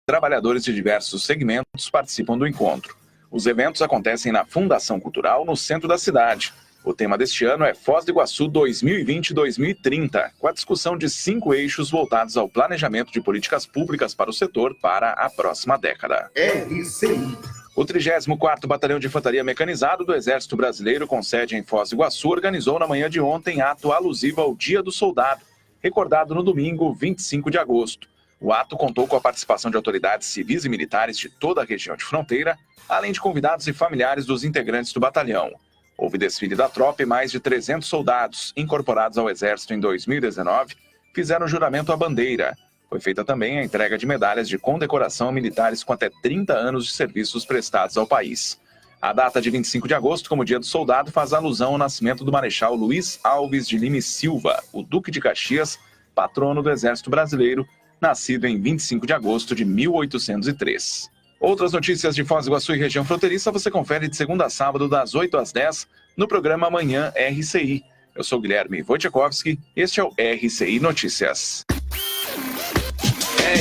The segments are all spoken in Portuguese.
trabalhadores de diversos segmentos participam do encontro. Os eventos acontecem na Fundação Cultural, no centro da cidade. O tema deste ano é Foz do Iguaçu 2020-2030, com a discussão de 5 eixos voltados ao planejamento de políticas públicas para o setor para a próxima década. RCI. O 34º Batalhão de Infantaria Mecanizado do Exército Brasileiro, com sede em Foz do Iguaçu, organizou na manhã de ontem ato alusivo ao Dia do Soldado, recordado no domingo 25 de agosto. O ato contou com a participação de autoridades civis e militares de toda a região de fronteira, além de convidados e familiares dos integrantes do batalhão. Houve desfile da tropa e mais de 300 soldados, incorporados ao Exército em 2019, fizeram juramento à bandeira. Foi feita também a entrega de medalhas de condecoração a militares com até 30 anos de serviços prestados ao país. A data de 25 de agosto, como Dia do Soldado, faz alusão ao nascimento do Marechal Luiz Alves de Lima e Silva, o Duque de Caxias, patrono do Exército Brasileiro, nascido em 25 de agosto de 1803. Outras notícias de Foz do Iguaçu e região fronteiriça você confere de segunda a sábado, das 8 às 10, no programa Amanhã RCI. Eu sou Guilherme Wojciechowski, este é o RCI Notícias.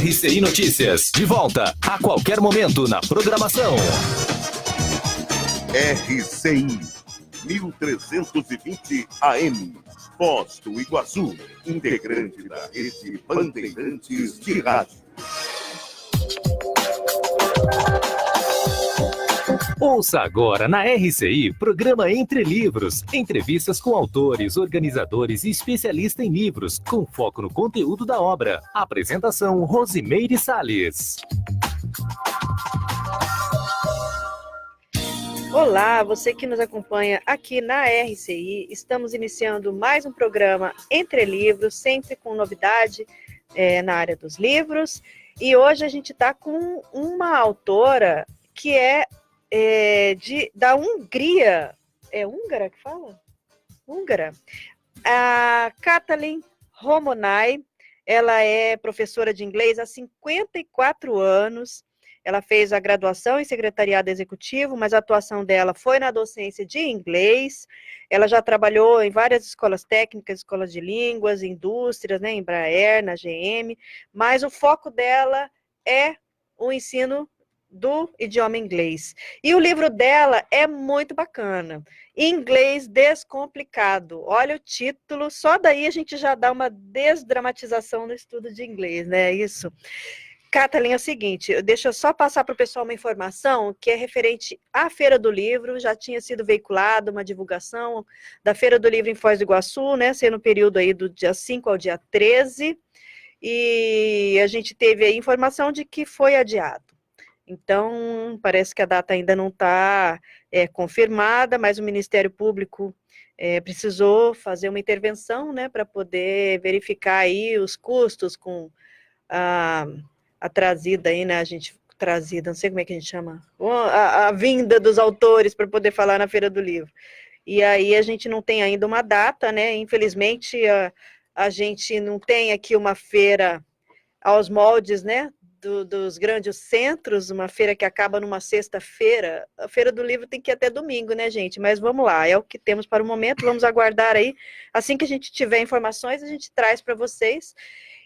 RCI Notícias, de volta a qualquer momento na programação. RCI 1320 AM, Foz do Iguaçu, integrante da rede Bandeirantes de Rádio. Ouça agora na RCI, programa Entre Livros, entrevistas com autores, organizadores e especialistas em livros, com foco no conteúdo da obra. Apresentação Rosimeire Salles. Olá, você que nos acompanha aqui na RCI, estamos iniciando mais um programa Entre Livros, sempre com novidade na área dos livros, e hoje a gente está com uma autora que da Hungria. É húngara que fala? Húngara. A Katalin Romonai, ela é professora de inglês há 54 anos. Ela fez a graduação em secretariado executivo, mas a atuação dela foi na docência de inglês. Ela já trabalhou em várias escolas técnicas, escolas de línguas, indústrias, né, Embraer, na GM, mas o foco dela é o ensino do idioma inglês. E o livro dela é muito bacana. Inglês Descomplicado. Olha o título, só daí a gente já dá uma desdramatização no estudo de inglês, né? Isso. Katalin, é o seguinte, deixa eu só passar para o pessoal uma informação que é referente à Feira do Livro. Já tinha sido veiculada uma divulgação da Feira do Livro em Foz do Iguaçu, né? Sendo no período aí do dia 5 ao dia 13. E a gente teve a informação de que foi adiado. Então, parece que a data ainda não está confirmada, mas o Ministério Público precisou fazer uma intervenção, né, para poder verificar aí os custos com a trazida aí, né, não sei como é que a gente chama, a vinda dos autores para poder falar na Feira do Livro. E aí a gente não tem ainda uma data, né, infelizmente a gente não tem aqui uma feira aos moldes, né, dos grandes centros, uma feira que acaba numa sexta-feira. A Feira do Livro tem que ir até domingo, né, gente? Mas vamos lá, é o que temos para o momento, vamos aguardar aí. Assim que a gente tiver informações, a gente traz para vocês.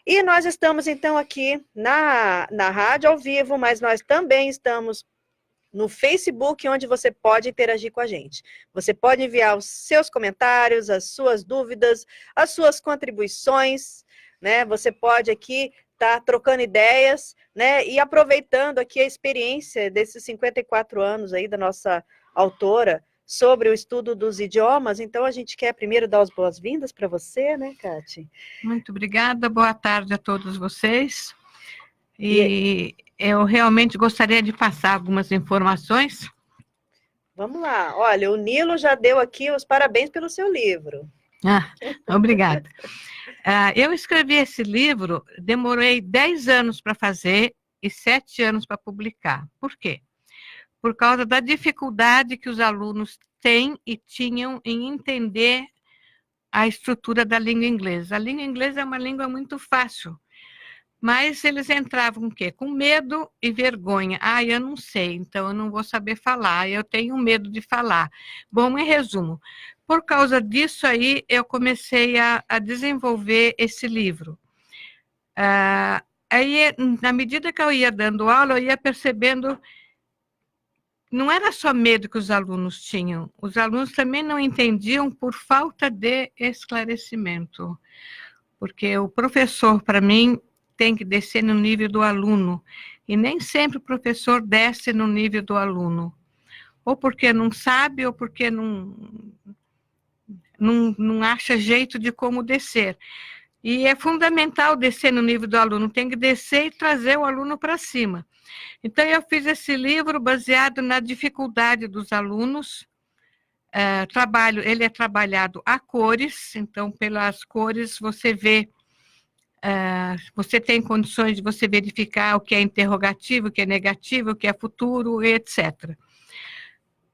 E nós estamos, então, aqui na rádio ao vivo, mas nós também estamos no Facebook, onde você pode interagir com a gente. Você pode enviar os seus comentários, as suas dúvidas, as suas contribuições, né? Você pode aqui tá trocando ideias, né, e aproveitando aqui a experiência desses 54 anos aí da nossa autora sobre o estudo dos idiomas. Então, a gente quer primeiro dar as boas-vindas para você, né, Kati? Muito obrigada, boa tarde a todos vocês. E eu realmente gostaria de passar algumas informações. Vamos lá, olha, o Nilo já deu aqui os parabéns pelo seu livro. Obrigada. Eu escrevi esse livro, demorei 10 anos para fazer e 7 anos para publicar. Por quê? Por causa da dificuldade que os alunos têm e tinham em entender a estrutura da língua inglesa. A língua inglesa é uma língua muito fácil, mas eles entravam o quê? Com medo e vergonha. Eu não sei, então eu não vou saber falar, eu tenho medo de falar. Bom, em resumo, por causa disso aí, eu comecei a desenvolver esse livro. aí, na medida que eu ia dando aula, eu ia percebendo, não era só medo que os alunos tinham, os alunos também não entendiam por falta de esclarecimento. Porque o professor, para mim, tem que descer no nível do aluno, e nem sempre o professor desce no nível do aluno. Ou porque não sabe, ou porque não acha jeito de como descer. E é fundamental descer no nível do aluno, tem que descer e trazer o aluno para cima. Então, eu fiz esse livro baseado na dificuldade dos alunos. Ele é trabalhado a cores, então, pelas cores, você vê, você tem condições de você verificar o que é interrogativo, o que é negativo, o que é futuro, etc.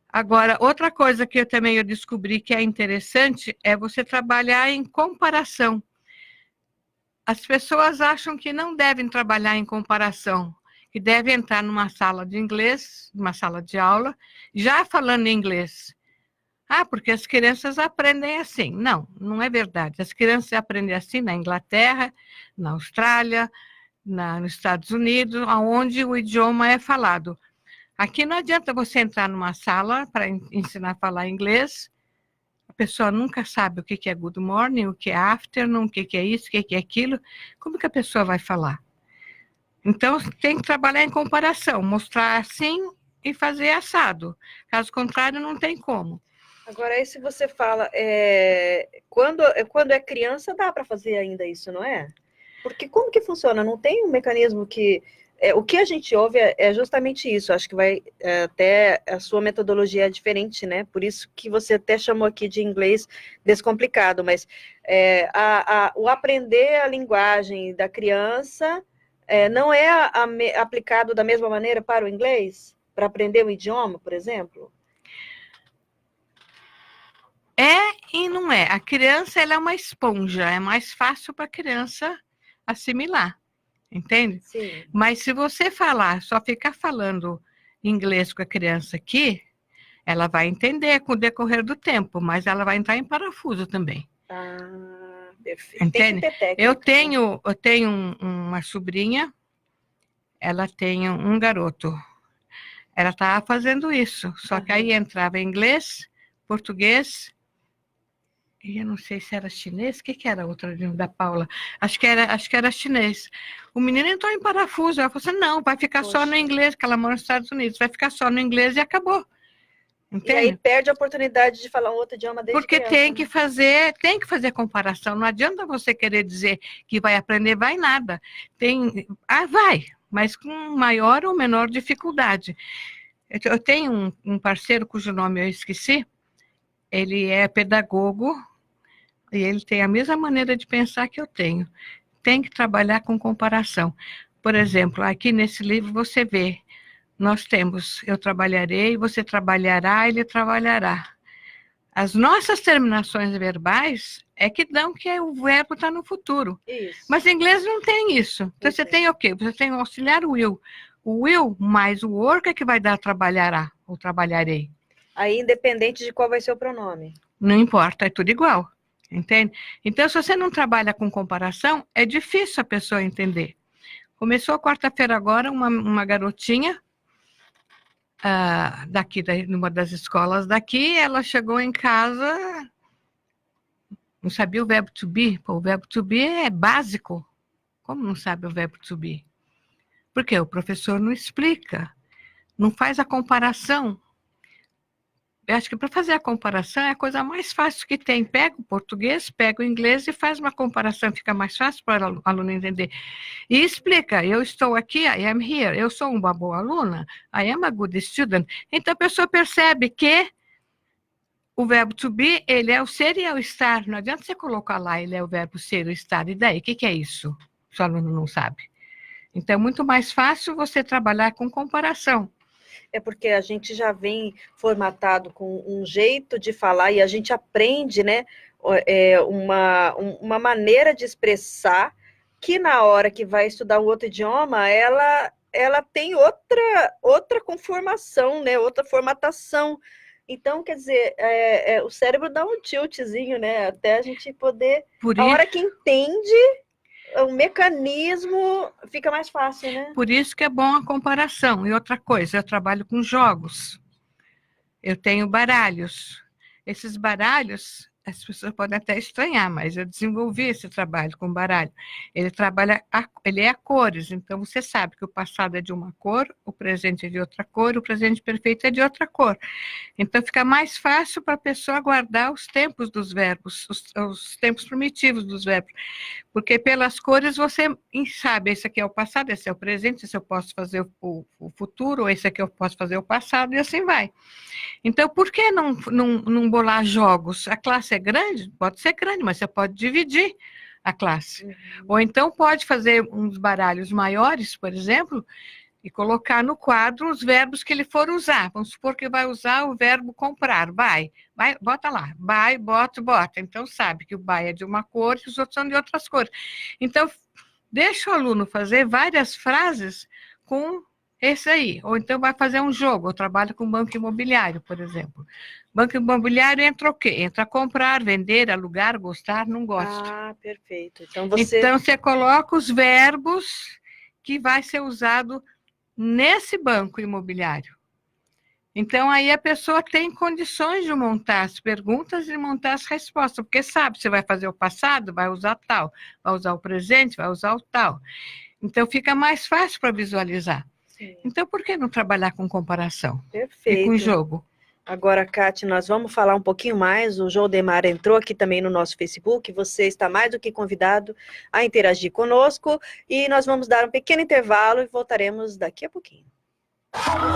Agora, outra coisa que eu descobri que é interessante é você trabalhar em comparação. As pessoas acham que não devem trabalhar em comparação, que devem entrar numa sala de inglês, numa sala de aula, já falando inglês. Porque as crianças aprendem assim. Não, não é verdade. As crianças aprendem assim na Inglaterra, na Austrália, nos Estados Unidos, onde o idioma é falado. Aqui não adianta você entrar numa sala para ensinar a falar inglês, a pessoa nunca sabe o que é good morning, o que é afternoon, o que é isso, o que é aquilo. Como que a pessoa vai falar? Então, tem que trabalhar em comparação, mostrar assim e fazer assado. Caso contrário, não tem como. Agora, aí se você fala, quando é criança, dá para fazer ainda isso, não é? Porque como que funciona? Não tem um mecanismo que... o que a gente ouve é justamente isso. Acho que vai até a sua metodologia é diferente, né? Por isso que você até chamou aqui de inglês descomplicado, mas o aprender a linguagem da criança não é aplicado da mesma maneira para o inglês? Para aprender o idioma, por exemplo? É e não é. A criança, ela é uma esponja, é mais fácil para a criança assimilar, entende? Sim. Mas se você só ficar falando inglês com a criança aqui, ela vai entender com o decorrer do tempo, mas ela vai entrar em parafuso também. Perfeito. Entende? Tem que ter técnica, eu tenho uma sobrinha, ela tem um garoto. Ela estava fazendo isso, só que aí entrava inglês, português, e eu não sei se era chinês, o que era a outra da Paula? Acho que era chinês. O menino entrou em parafuso, ela falou assim, não, vai ficar só no inglês, que ela mora nos Estados Unidos, vai ficar só no inglês e acabou. Entende? E aí perde a oportunidade de falar um outro idioma desde Porque criança, tem que fazer comparação, não adianta você querer dizer que vai aprender, vai nada. Vai, mas com maior ou menor dificuldade. Eu tenho um parceiro cujo nome eu esqueci, ele é pedagogo e ele tem a mesma maneira de pensar que eu tenho. Tem que trabalhar com comparação. Por exemplo, aqui nesse livro você vê, nós temos eu trabalharei, você trabalhará, ele trabalhará. As nossas terminações verbais é que dão que o verbo está no futuro. Isso. Mas em inglês não tem isso. Então você tem o quê? Você tem o auxiliar will. O will mais o work é que vai dar trabalhará ou trabalharei. Aí, independente de qual vai ser o pronome. Não importa, é tudo igual, entende? Então, se você não trabalha com comparação, é difícil a pessoa entender. Começou quarta-feira agora, uma garotinha daqui, numa das escolas daqui, ela chegou em casa, não sabia o verbo to be. Pô, o verbo to be é básico. Como não sabe o verbo to be? Porque o professor não explica, não faz a comparação. Eu acho que para fazer a comparação é a coisa mais fácil que tem. Pega o português, pega o inglês e faz uma comparação, fica mais fácil para o aluno entender. E explica, eu estou aqui, I am here, eu sou uma boa aluna, I am a good student. Então a pessoa percebe que o verbo to be, ele é o ser e é o estar. Não adianta você colocar lá, ele é o verbo ser e o estar. E daí, o que é isso? O aluno não sabe. Então é muito mais fácil você trabalhar com comparação. É porque a gente já vem formatado com um jeito de falar e a gente aprende, né, uma maneira de expressar que na hora que vai estudar um outro idioma, ela tem outra conformação, né, outra formatação. Então, quer dizer, o cérebro dá um tiltzinho, né, até a gente poder... A hora que entende, o mecanismo fica mais fácil, né? Por isso que é bom a comparação. E outra coisa, eu trabalho com jogos. Eu tenho baralhos. Esses baralhos, as pessoas podem até estranhar, mas eu desenvolvi esse trabalho com baralho. Ele é a cores, então você sabe que o passado é de uma cor, o presente é de outra cor, o presente perfeito é de outra cor. Então fica mais fácil para a pessoa guardar os tempos dos verbos, os tempos primitivos dos verbos, porque pelas cores você sabe, esse aqui é o passado, esse é o presente, esse eu posso fazer o futuro, ou esse aqui eu posso fazer o passado, e assim vai. Então, por que não bolar jogos? A classe é grande? Pode ser grande, mas você pode dividir a classe. Uhum. Ou então pode fazer uns baralhos maiores, por exemplo, e colocar no quadro os verbos que ele for usar. Vamos supor que vai usar o verbo comprar. Vai, bota lá. Vai, bota. Então, sabe que o vai é de uma cor e os outros são de outras cores. Então, deixa o aluno fazer várias frases com esse aí. Ou então vai fazer um jogo. Eu trabalho com banco imobiliário, por exemplo. Banco imobiliário entra o quê? Entra comprar, vender, alugar, gostar, não gosto. Ah, perfeito. Então, você coloca os verbos que vai ser usado nesse banco imobiliário. Então, aí a pessoa tem condições de montar as perguntas e montar as respostas, porque sabe, você vai fazer o passado, vai usar tal, vai usar o presente, vai usar o tal. Então, fica mais fácil para visualizar. Sim. Então, por que não trabalhar com comparação? Perfeito. E com jogo? Agora, Cátia, nós vamos falar um pouquinho mais. O Joldemar entrou aqui também no nosso Facebook. Você está mais do que convidado a interagir conosco. E nós vamos dar um pequeno intervalo e voltaremos daqui a pouquinho.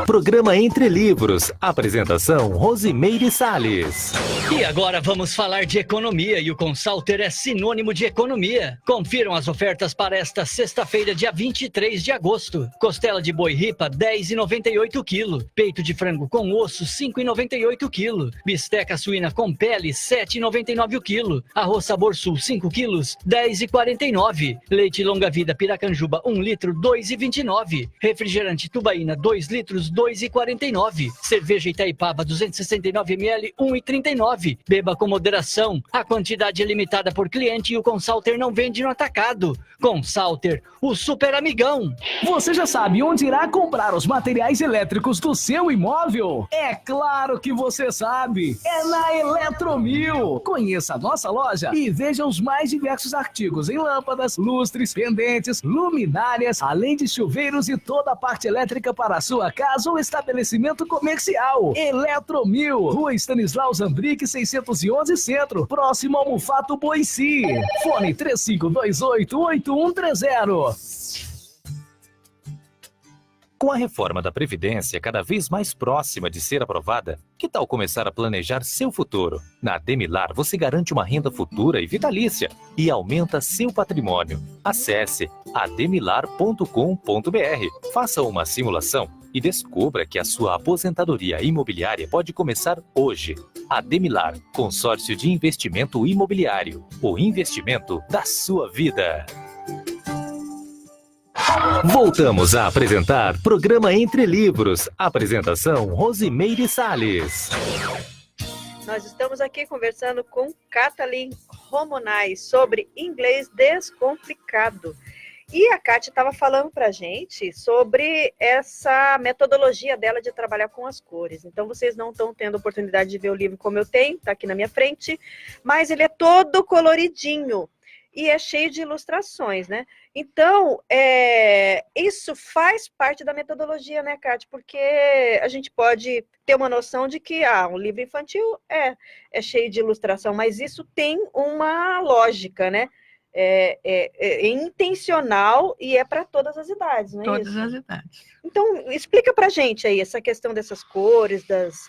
Programa Entre Livros. Apresentação Rosimeire Salles. E agora vamos falar de economia, e o Consalter é sinônimo de economia. Confiram as ofertas para esta sexta-feira, dia 23 de agosto. Costela de boi ripa, R$ 10,98 kg. Peito de frango com osso, R$ 5,98 kg. Bisteca suína com pele, R$ 7,99 kg. Arroz Sabor Sul, 5 kg, R$ 10,49. Leite Longa Vida Piracanjuba, 1 litro, R$ 2,29. Refrigerante Tubaína, 2 litros, R$ 2,49. Cerveja Itaipava, 269 ml, R$ 1,39. Beba com moderação. A quantidade é limitada por cliente e o Consalter não vende no atacado. Consalter, o super amigão. Você já sabe onde irá comprar os materiais elétricos do seu imóvel? É claro que você sabe. É na Eletromil. Conheça a nossa loja e veja os mais diversos artigos em lâmpadas, lustres, pendentes, luminárias, além de chuveiros e toda a parte elétrica para a sua casa ou estabelecimento comercial. Eletromil, Rua Stanislau Zambrick, 611 Centro, próximo ao Mufato Boici. Fone 3528-8130. Com a reforma da Previdência cada vez mais próxima de ser aprovada, que tal começar a planejar seu futuro? Na Ademilar você garante uma renda futura e vitalícia e aumenta seu patrimônio. Acesse ademilar.com.br, faça uma simulação e descubra que a sua aposentadoria imobiliária pode começar hoje. Ademilar, consórcio de investimento imobiliário, o investimento da sua vida. Voltamos a apresentar Programa Entre Livros. Apresentação Rosimeire Salles. Nós estamos aqui conversando com Kathleen Romonais sobre inglês descomplicado. E a Kátia estava falando para a gente sobre essa metodologia dela de trabalhar com as cores. Então, vocês não estão tendo oportunidade de ver o livro como eu tenho, está aqui na minha frente, mas ele é todo coloridinho e é cheio de ilustrações, né? Então, isso faz parte da metodologia, né, Kátia? Porque a gente pode ter uma noção de que um livro infantil é cheio de ilustração, mas isso tem uma lógica, né? É intencional e é para todas as idades, não é Todas isso? as idades. Então, explica para a gente aí essa questão dessas cores, das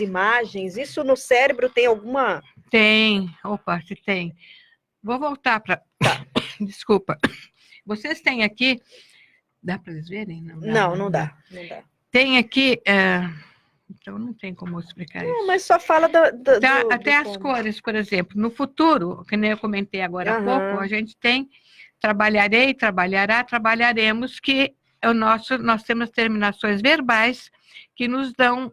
imagens. Isso no cérebro tem alguma... Tem, opa, se tem. Vou voltar para... Tá. Desculpa. Vocês têm aqui... Dá para eles verem? Não dá. Tem aqui... Então, não tem como explicar isso. Não, mas só fala até as cores, por exemplo. No futuro, que nem eu comentei agora há pouco, a gente tem trabalharemos, que nós temos terminações verbais que nos dão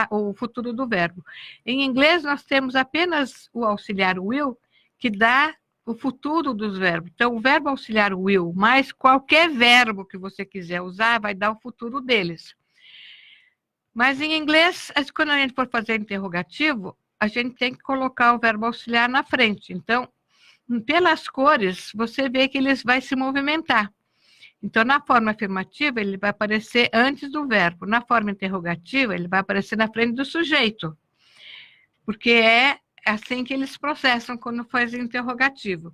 o futuro do verbo. Em inglês, nós temos apenas o auxiliar will, que dá o futuro dos verbos. Então, o verbo auxiliar will, mais qualquer verbo que você quiser usar, vai dar o futuro deles. Mas em inglês, quando a gente for fazer interrogativo, a gente tem que colocar o verbo auxiliar na frente. Então, pelas cores, você vê que ele vai se movimentar. Então, na forma afirmativa, ele vai aparecer antes do verbo. Na forma interrogativa, ele vai aparecer na frente do sujeito. Porque é assim que eles processam quando fazem interrogativo.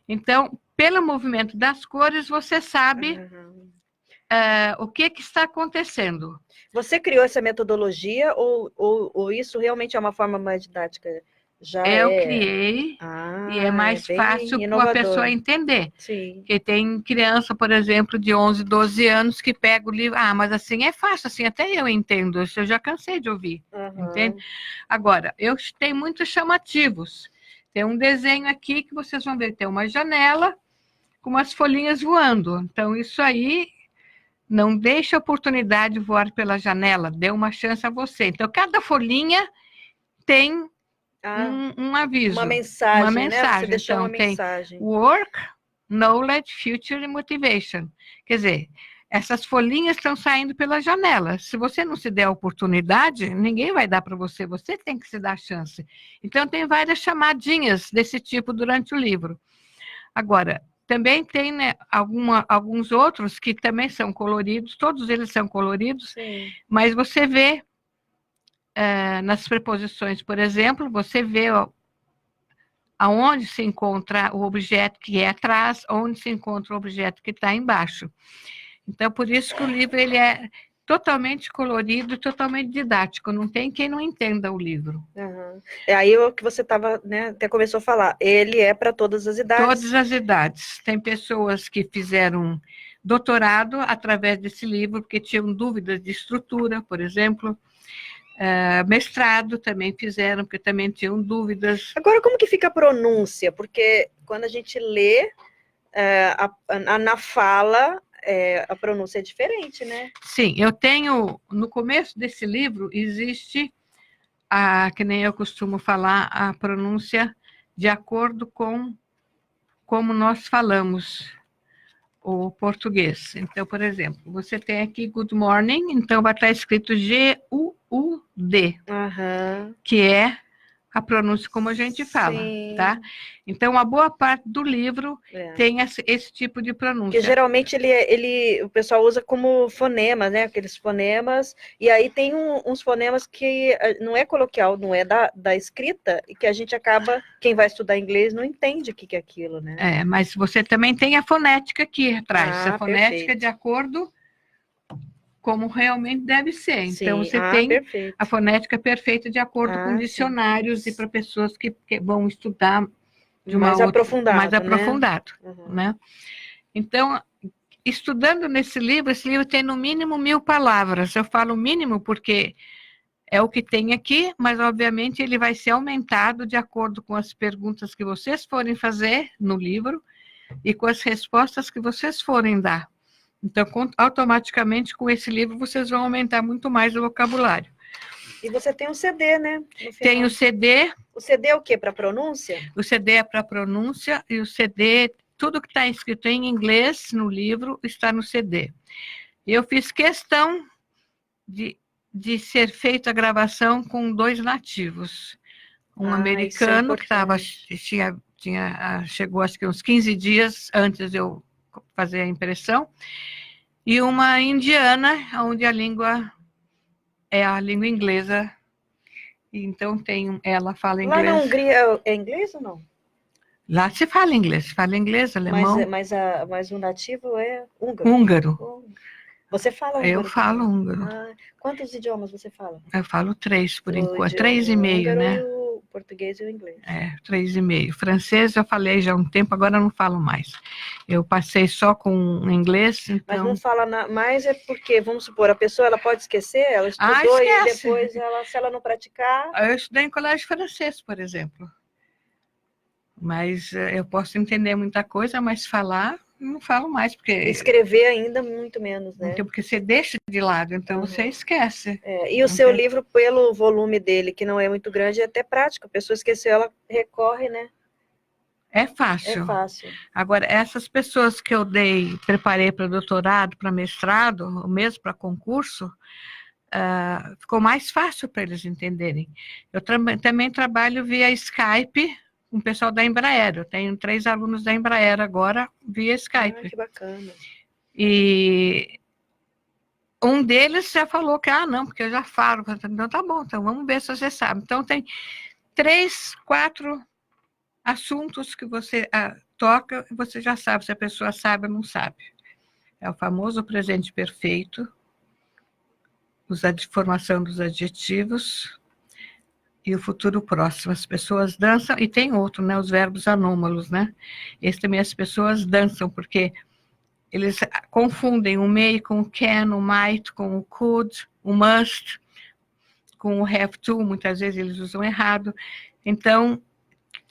Então, pelo movimento das cores, você sabe o que está acontecendo. Você criou essa metodologia ou isso realmente é uma forma mais didática? Eu criei e é mais bem fácil para a inovador. pessoa entender. Sim. Porque tem criança, por exemplo, de 11, 12 anos que pega o livro. Ah, mas assim é fácil, assim até eu entendo. Isso eu já cansei de ouvir. Entende? Agora, eu tenho muitos chamativos. Tem um desenho aqui que vocês vão ver. Tem uma janela com umas folhinhas voando. Então, isso aí, não deixe a oportunidade de voar pela janela. Dê uma chance a você. Então, cada folhinha tem um aviso. Uma mensagem, uma né? mensagem. Você deixou Então, uma mensagem. tem work, knowledge, future e motivation. Quer dizer, essas folhinhas estão saindo pela janela. Se você não se der a oportunidade, ninguém vai dar para você. Você tem que se dar a chance. Então, tem várias chamadinhas desse tipo durante o livro. Agora, também tem, né, alguns outros que também são coloridos. Todos eles são coloridos. Sim. Mas você vê nas preposições, por exemplo, você vê aonde se encontra o objeto que é atrás, onde se encontra o objeto que está embaixo. Então, por isso que o livro ele é totalmente colorido, totalmente didático. Não tem quem não entenda o livro. É aí o que você estava, né, até começou a falar. Ele é para todas as idades. Todas as idades. Tem pessoas que fizeram doutorado através desse livro, porque tinham dúvidas de estrutura, por exemplo. Mestrado também fizeram, porque também tinham dúvidas. Agora, como que fica a pronúncia? Porque quando a gente lê na fala, a pronúncia é diferente, né? Sim, eu tenho, no começo desse livro, existe, que nem eu costumo falar, a pronúncia de acordo com como nós falamos o português. Então, por exemplo, você tem aqui good morning, então vai estar escrito G-U-U-D, que é a pronúncia como a gente fala, tá? Então, a boa parte do livro tem esse tipo de pronúncia. Porque geralmente o pessoal usa como fonemas, né? Aqueles fonemas, e aí tem uns fonemas que não é coloquial, não é da escrita, e que a gente acaba, quem vai estudar inglês não entende o que é aquilo, né? Mas você também tem a fonética aqui atrás, a fonética perfeito. de acordo como realmente deve ser. Sim. Então, você tem perfeito. a fonética perfeita de acordo com dicionários e para pessoas que vão estudar de mais aprofundado. Mais aprofundado, né? Então, estudando nesse livro, esse livro tem no mínimo 1000 palavras. Eu falo mínimo porque é o que tem aqui, mas obviamente ele vai ser aumentado de acordo com as perguntas que vocês forem fazer no livro e com as respostas que vocês forem dar. Então, automaticamente, com esse livro, vocês vão aumentar muito mais o vocabulário. E você tem um CD, né? Tem o CD. O CD é o quê? Para pronúncia? O CD é para pronúncia e o CD, tudo que está escrito em inglês no livro, está no CD. Eu fiz questão de ser feita a gravação com 2 nativos. Um americano que chegou acho que uns 15 dias antes de eu fazer a impressão, e uma indiana, onde a língua é a língua inglesa. Então ela fala inglês. Lá na Hungria é inglês ou não? Lá se fala inglês, alemão. Mas o nativo é húngaro. Húngaro. Você fala húngaro? Eu falo húngaro. Quantos idiomas você fala? Eu falo 3 por enquanto, 3,5, né? O português e o inglês. 3,5. Francês eu falei já há um tempo, agora não falo mais. Eu passei só com inglês, então... Mas não fala mais é porque, vamos supor, a pessoa ela pode esquecer, ela estudou e depois, se ela não praticar... Eu estudei em colégio francês, por exemplo. Mas eu posso entender muita coisa, mas falar, não falo mais, porque... Escrever ainda, muito menos, né? Então, porque você deixa de lado, então você esquece. E o seu livro, pelo volume dele, que não é muito grande, é até prático. A pessoa esqueceu, ela recorre, né? É fácil. É fácil. Agora, essas pessoas que eu preparei para doutorado, para mestrado, ou mesmo para concurso, ficou mais fácil para eles entenderem. Eu também trabalho via Skype com o pessoal da Embraer. Eu tenho 3 alunos da Embraer agora via Skype. Que bacana. E um deles já falou que, não, porque eu já falo. Então, tá bom, então vamos ver se você sabe. Então, tem 3, 4 assuntos que você toca e você já sabe se a pessoa sabe ou não sabe. É o famoso presente perfeito, a formação dos adjetivos e o futuro próximo. As pessoas dançam, e tem outro, né, os verbos anômalos, né? Esse também as pessoas dançam, porque eles confundem o may com o can, o might com o could, o must com o have to, muitas vezes eles usam errado. Então,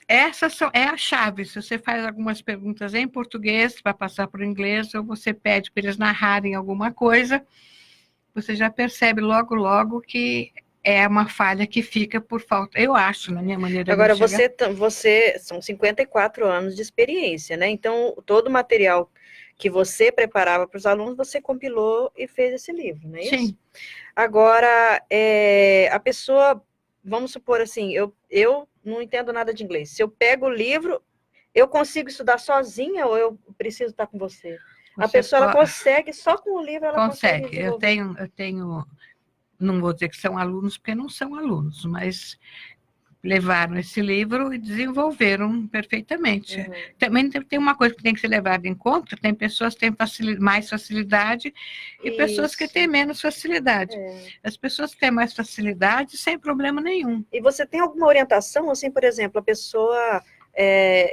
essas é a chave. Se você faz algumas perguntas em português para passar para o inglês, ou você pede para eles narrarem alguma coisa, você já percebe logo, logo que é uma falha que fica por falta, eu acho, na minha maneira de Agora, enxergar. você são 54 anos de experiência, né? Então, todo o material que você preparava para os alunos, você compilou e fez esse livro, não é isso? Sim. Agora, a pessoa, vamos supor assim, eu não entendo nada de inglês. Se eu pego o livro, eu consigo estudar sozinha ou eu preciso estar com você? A pessoa ela consegue, só com o livro ela consegue. Eu tenho, não vou dizer que são alunos, porque não são alunos, mas levaram esse livro e desenvolveram perfeitamente. Uhum. Também tem uma coisa que tem que ser levada em conta, tem pessoas que têm mais facilidade e pessoas que têm menos facilidade. As pessoas que têm mais facilidade, sem problema nenhum. E você tem alguma orientação, assim, por exemplo, a pessoa...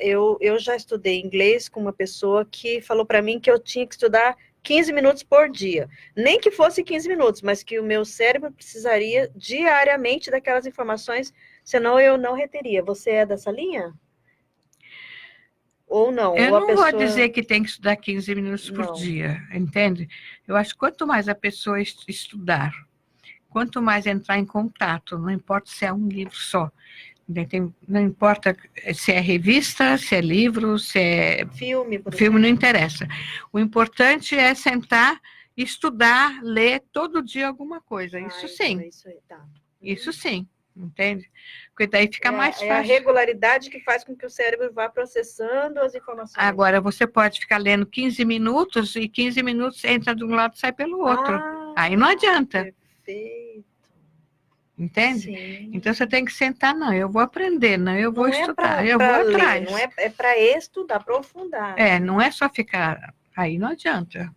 eu já estudei inglês com uma pessoa que falou para mim que eu tinha que estudar 15 minutos por dia. Nem que fosse 15 minutos, mas que o meu cérebro precisaria diariamente daquelas informações, senão eu não reteria. Você é dessa linha? Ou não? Eu ou não vou dizer que tem que estudar 15 minutos por dia, entende? Eu acho que quanto mais a pessoa estudar, quanto mais entrar em contato, não importa se é um livro só, não importa se é revista, se é livro, se é filme, não interessa. O importante é sentar, estudar, ler todo dia alguma coisa. Isso sim. Isso sim, entende? Porque daí fica mais fácil. É a regularidade que faz com que o cérebro vá processando as informações. Agora, você pode ficar lendo 15 minutos e 15 minutos entra de um lado e sai pelo outro. Aí não adianta. Perfeito. Entende? Sim. Então você tem que sentar, eu vou aprender, eu vou estudar, eu vou atrás. Não é para estudar, aprofundar. Não é só ficar, aí não adianta.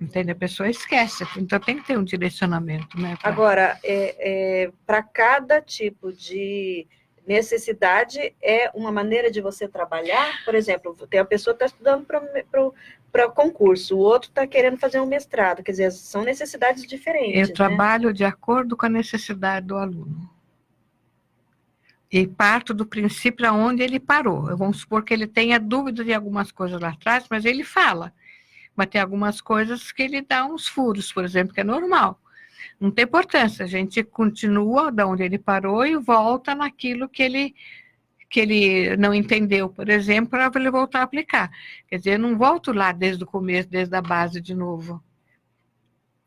Entende? A pessoa esquece, então tem que ter um direcionamento, né? Agora, para cada tipo de necessidade, é uma maneira de você trabalhar? Por exemplo, tem a pessoa que está estudando para concurso, o outro está querendo fazer um mestrado, quer dizer, são necessidades diferentes. Eu trabalho de acordo com a necessidade do aluno. E parto do princípio aonde ele parou. Vamos supor que ele tenha dúvida de algumas coisas lá atrás, mas ele fala. Mas tem algumas coisas que ele dá uns furos, por exemplo, que é normal. Não tem importância, a gente continua de onde ele parou e volta naquilo que ele não entendeu, por exemplo, para ele voltar a aplicar. Quer dizer, eu não volto lá desde o começo, desde a base de novo.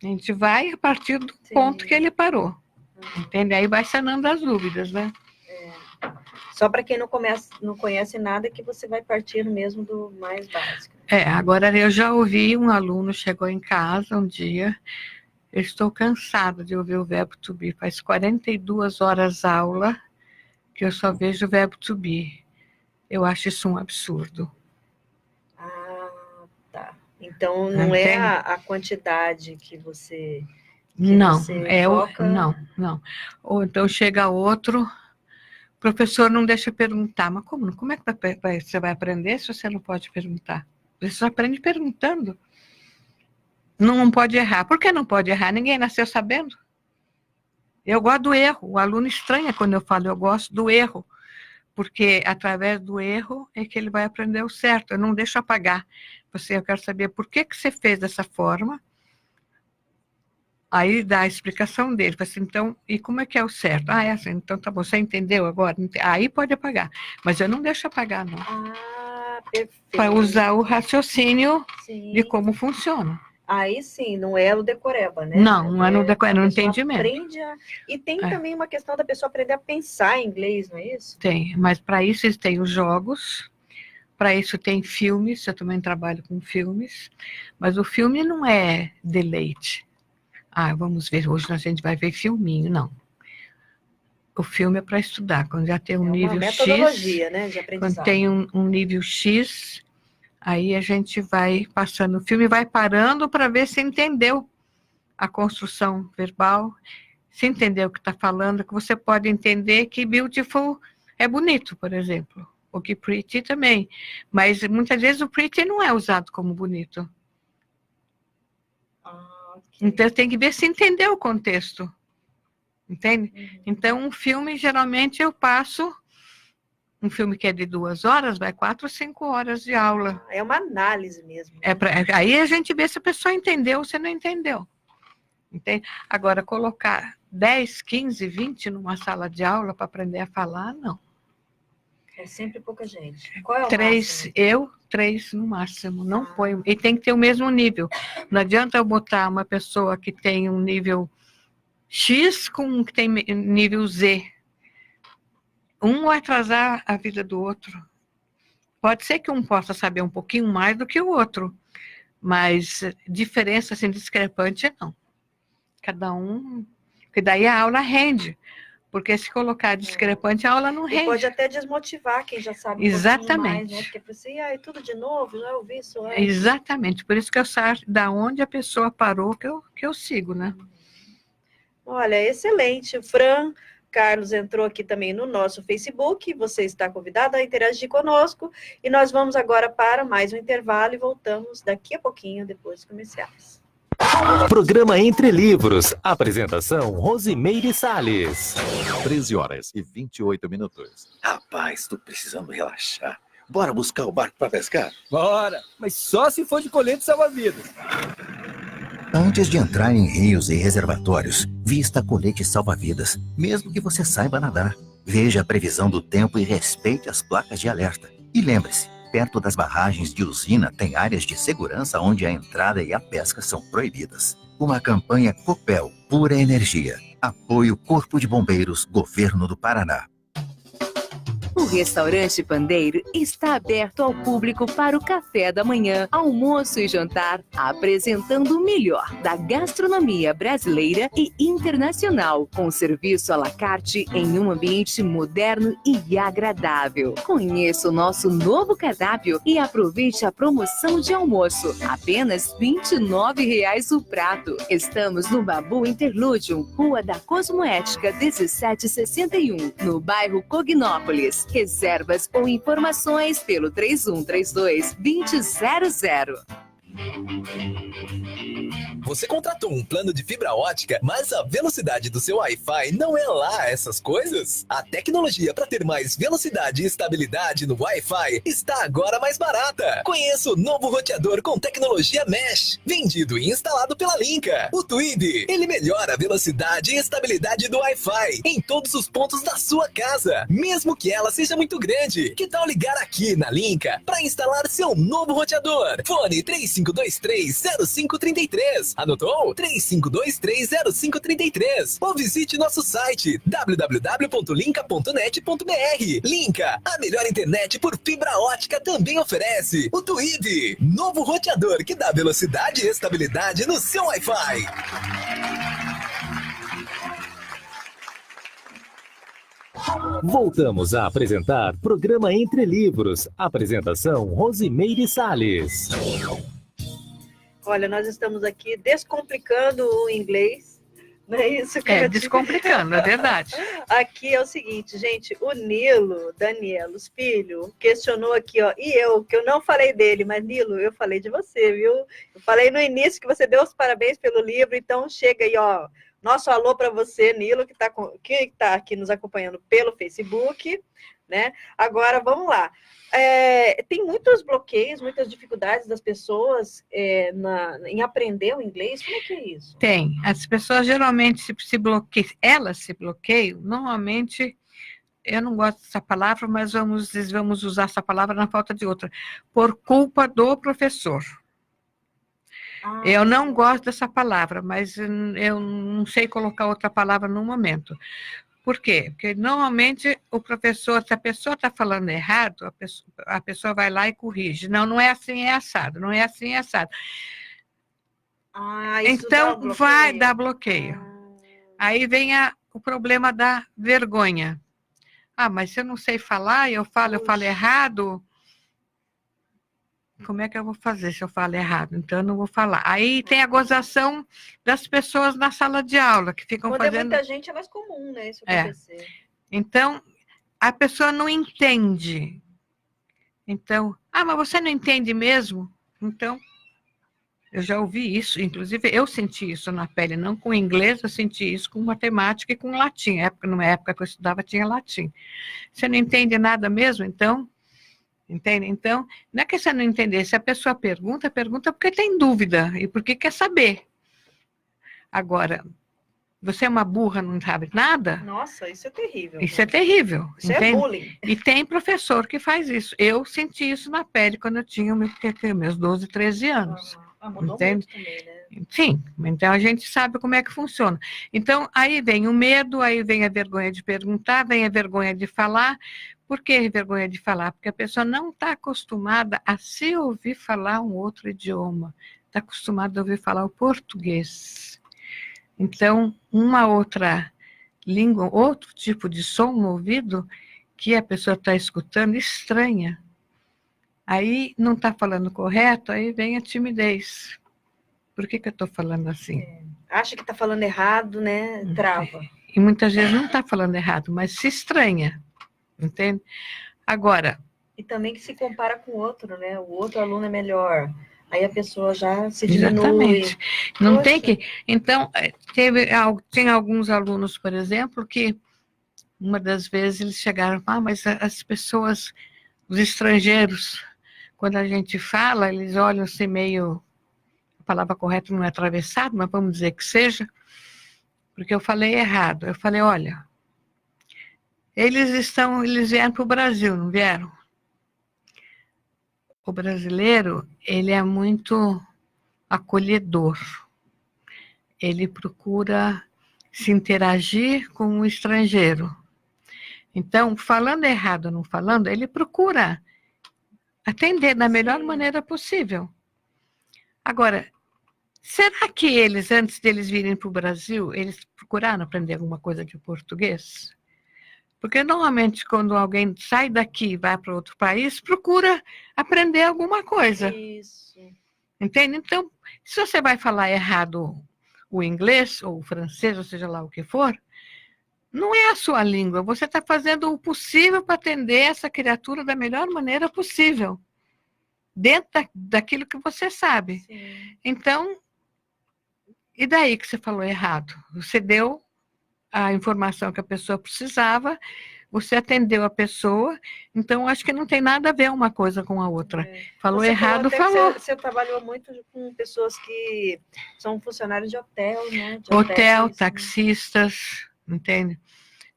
A gente vai a partir do ponto que ele parou. Entende? Aí vai sanando as dúvidas, né? Só para quem não conhece nada, que você vai partindo mesmo do mais básico. Agora eu já ouvi um aluno, chegou em casa um dia, eu estou cansado de ouvir o verbo to be, faz 42 horas aula que eu só vejo o verbo to be. Eu acho isso um absurdo. Tá. Então não é a quantidade que você... Não. Ou então chega outro... O professor não deixa perguntar, mas como é que você vai aprender se você não pode perguntar? Você só aprende perguntando. Não pode errar. Por que não pode errar? Ninguém nasceu sabendo. Eu gosto do erro. O aluno estranha quando eu falo, eu gosto do erro. Porque através do erro é que ele vai aprender o certo. Eu não deixo apagar. Eu quero saber por que você fez dessa forma. Aí dá a explicação dele, fala assim, então, e como é que é o certo? Ah, é assim, então tá bom, você entendeu agora? Aí pode apagar, mas eu não deixo apagar, não. Ah, perfeito. Para usar o raciocínio Sim. de como funciona. Aí sim, não é o decoreba, né? Não é no decoreba, é no a pessoa entendimento. Aprende E tem também uma questão da pessoa aprender a pensar em inglês, não é isso? Tem, mas para isso tem os jogos, para isso tem filmes, eu também trabalho com filmes, mas o filme não é deleite. Ah, vamos ver, hoje a gente vai ver filminho, não. O filme é para estudar, quando já tem um nível uma X, metodologia, né, de quando aprendizado. tem um nível X, aí a gente vai passando o filme, vai parando para ver se entendeu a construção verbal, se entendeu o que está falando, que você pode entender que beautiful é bonito, por exemplo, ou que pretty também, mas muitas vezes o pretty não é usado como bonito. Okay. Então tem que ver se entendeu o contexto, entende? Então um filme, geralmente eu passo, um filme que é de 2 horas, vai 4 ou 5 horas de aula. É uma análise mesmo. Aí a gente vê se a pessoa entendeu ou se não entendeu. Entende? Agora, colocar 10, 15, 20 numa sala de aula para aprender a falar, não. É sempre pouca gente. Qual é o 3, máximo? 3 no máximo, não põe. E tem que ter o mesmo nível. Não adianta eu botar uma pessoa que tem um nível X com um que tem nível Z. Um vai atrasar a vida do outro. Pode ser que um possa saber um pouquinho mais do que o outro, mas diferença assim, discrepante não. Cada um, porque daí a aula rende, porque se colocar discrepante, a aula não rende. E pode até desmotivar quem já sabe Exatamente. Mais, né? Porque você, é tudo de novo, já ouvi isso antes. Exatamente, por isso que eu saio da onde a pessoa parou que eu sigo, né? Olha, excelente. O Fran Carlos entrou aqui também no nosso Facebook, você está convidado a interagir conosco, e nós vamos agora para mais um intervalo e voltamos daqui a pouquinho, depois dos comerciais. Programa Entre Livros. Apresentação Rosimeire Salles. 13h28. Rapaz, tô precisando relaxar. Bora buscar o barco para pescar? Bora, mas só se for de colete salva-vidas. Antes de entrar em rios e reservatórios, vista colete salva-vidas, mesmo que você saiba nadar. Veja a previsão do tempo e respeite as placas de alerta. E lembre-se, perto das barragens de usina tem áreas de segurança onde a entrada e a pesca são proibidas. Uma campanha Copel, pura energia. Apoio Corpo de Bombeiros, Governo do Paraná. O restaurante Pandeiro está aberto ao público para o café da manhã, almoço e jantar, apresentando o melhor da gastronomia brasileira e internacional, com serviço à la carte em um ambiente moderno e agradável. Conheça o nosso novo cardápio e aproveite a promoção de almoço, apenas R$ 29,00 o prato. Estamos no Babu Interlúdio, Rua da Cosmoética 1761, no bairro Cognópolis. Reservas ou informações pelo 3132-2000. Você contratou um plano de fibra ótica, mas a velocidade do seu Wi-Fi não é lá essas coisas? A tecnologia para ter mais velocidade e estabilidade no Wi-Fi está agora mais barata. Conheça o novo roteador com tecnologia Mesh, vendido e instalado pela Linka. O Twib, ele melhora a velocidade e estabilidade do Wi-Fi em todos os pontos da sua casa, mesmo que ela seja muito grande. Que tal ligar aqui na Linka para instalar seu novo roteador? Fone 3523-0533. Anotou? 3523-0533. Ou visite nosso site www.linka.net.br. Linka, a melhor internet por fibra ótica, também oferece o Twib, novo roteador que dá velocidade e estabilidade no seu Wi-Fi. Voltamos a apresentar Programa Entre Livros. Apresentação Rosimeire Salles. Olha, nós estamos aqui descomplicando o inglês, não é isso? Descomplicando, é verdade. Aqui é o seguinte, gente, o Nilo Danielos Filho questionou aqui, ó, e eu, que eu não falei dele, mas Nilo, eu falei de você, viu? Eu falei no início que você deu os parabéns pelo livro, então chega aí, ó, nosso alô para você, Nilo, que tá aqui nos acompanhando pelo Facebook, né? Agora, vamos lá. Tem muitos bloqueios, muitas dificuldades das pessoas em aprender o inglês. Como é que é isso? Tem. As pessoas geralmente se bloqueiam, elas se bloqueiam, normalmente, eu não gosto dessa palavra, mas vamos usar essa palavra na falta de outra, por culpa do professor. Eu não gosto dessa palavra, mas eu não sei colocar outra palavra no momento. Por quê? Porque normalmente o professor, se a pessoa está falando errado, a pessoa vai lá e corrige. Não é assim, é assado. Não é assim, é assado. Então, vai dar bloqueio. Aí vem o problema da vergonha. Mas se eu não sei falar, eu falo errado, como é que eu vou fazer se eu falo errado? Então, eu não vou falar. Aí tem a gozação das pessoas na sala de aula, que ficam Quando fazendo... é muita gente, é mais comum, né, isso acontecer. Então, a pessoa não entende. Então, mas você não entende mesmo? Então, eu já ouvi isso, inclusive eu senti isso na pele, não com inglês, eu senti isso com matemática e com latim. Numa época que eu estudava, tinha latim. Você não entende nada mesmo, então... Entende? Então, não é que você não entender. Se a pessoa pergunta porque tem dúvida e porque quer saber. Agora, você é uma burra, não sabe nada? Nossa, isso é terrível. Isso é terrível. Isso entende? é bullying. E tem professor que faz isso. Eu senti isso na pele quando eu tinha meus 12, 13 anos. Mudou entende? muito também, né? Sim, então a gente sabe como é que funciona. Então, aí vem o medo, aí vem a vergonha de perguntar, vem a vergonha de falar. Por que vergonha de falar? Porque a pessoa não está acostumada a se ouvir falar um outro idioma. Está acostumada a ouvir falar o português. Então, uma outra língua, outro tipo de som no ouvido, que a pessoa está escutando, estranha. Aí não está falando correto, aí vem a timidez. Por que eu estou falando assim? Acha que está falando errado, né? Trava. E muitas vezes não está falando errado, mas se estranha. Entende? Agora... E também que se compara com o outro, né? O outro aluno é melhor. Aí a pessoa já se diminui. Exatamente. Não tem que... Então, tem alguns alunos, por exemplo, que uma das vezes eles chegaram, mas as pessoas, os estrangeiros, quando a gente fala, eles olham assim meio... A palavra correta não é atravessado, mas vamos dizer que seja, porque eu falei errado. Eu falei, olha... Eles vieram para o Brasil, não vieram? O brasileiro, ele é muito acolhedor. Ele procura se interagir com o estrangeiro. Então, falando errado ou não falando, ele procura atender da melhor maneira possível. Agora, será que eles, antes deles virem para o Brasil, eles procuraram aprender alguma coisa de português? Porque, normalmente, quando alguém sai daqui e vai para outro país, procura aprender alguma coisa. Isso. Entende? Então, se você vai falar errado o inglês ou o francês, ou seja lá o que for, não é a sua língua. Você está fazendo o possível para atender essa criatura da melhor maneira possível. Dentro daquilo que você sabe. Sim. Então, e daí que você falou errado? Você deu a informação que a pessoa precisava, você atendeu a pessoa, então acho que não tem nada a ver uma coisa com a outra. Falou errado, falou. Você trabalhou muito com pessoas que são funcionários de hotel, né? Hotel, taxistas, entende?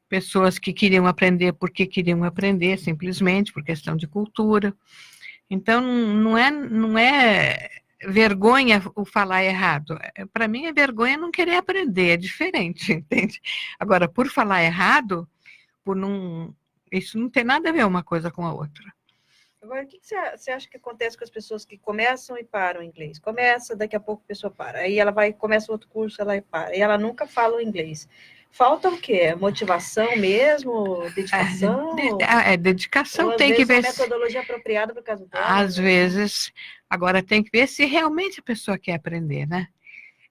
Pessoas que queriam aprender porque queriam aprender, simplesmente por questão de cultura. Então, não é vergonha o falar errado. Para mim, é vergonha não querer aprender, é diferente, entende? Agora, por falar errado, isso não tem nada a ver uma coisa com a outra. Agora, o que você acha que acontece com as pessoas que começam e param o inglês? Começa, daqui a pouco a pessoa para. Aí ela começa outro curso, ela para. E ela nunca fala o inglês. Falta o quê? Motivação mesmo? Dedicação? Dedicação, tem que ver se... metodologia apropriada para o caso dela. Às vezes. Agora, tem que ver se realmente a pessoa quer aprender, né?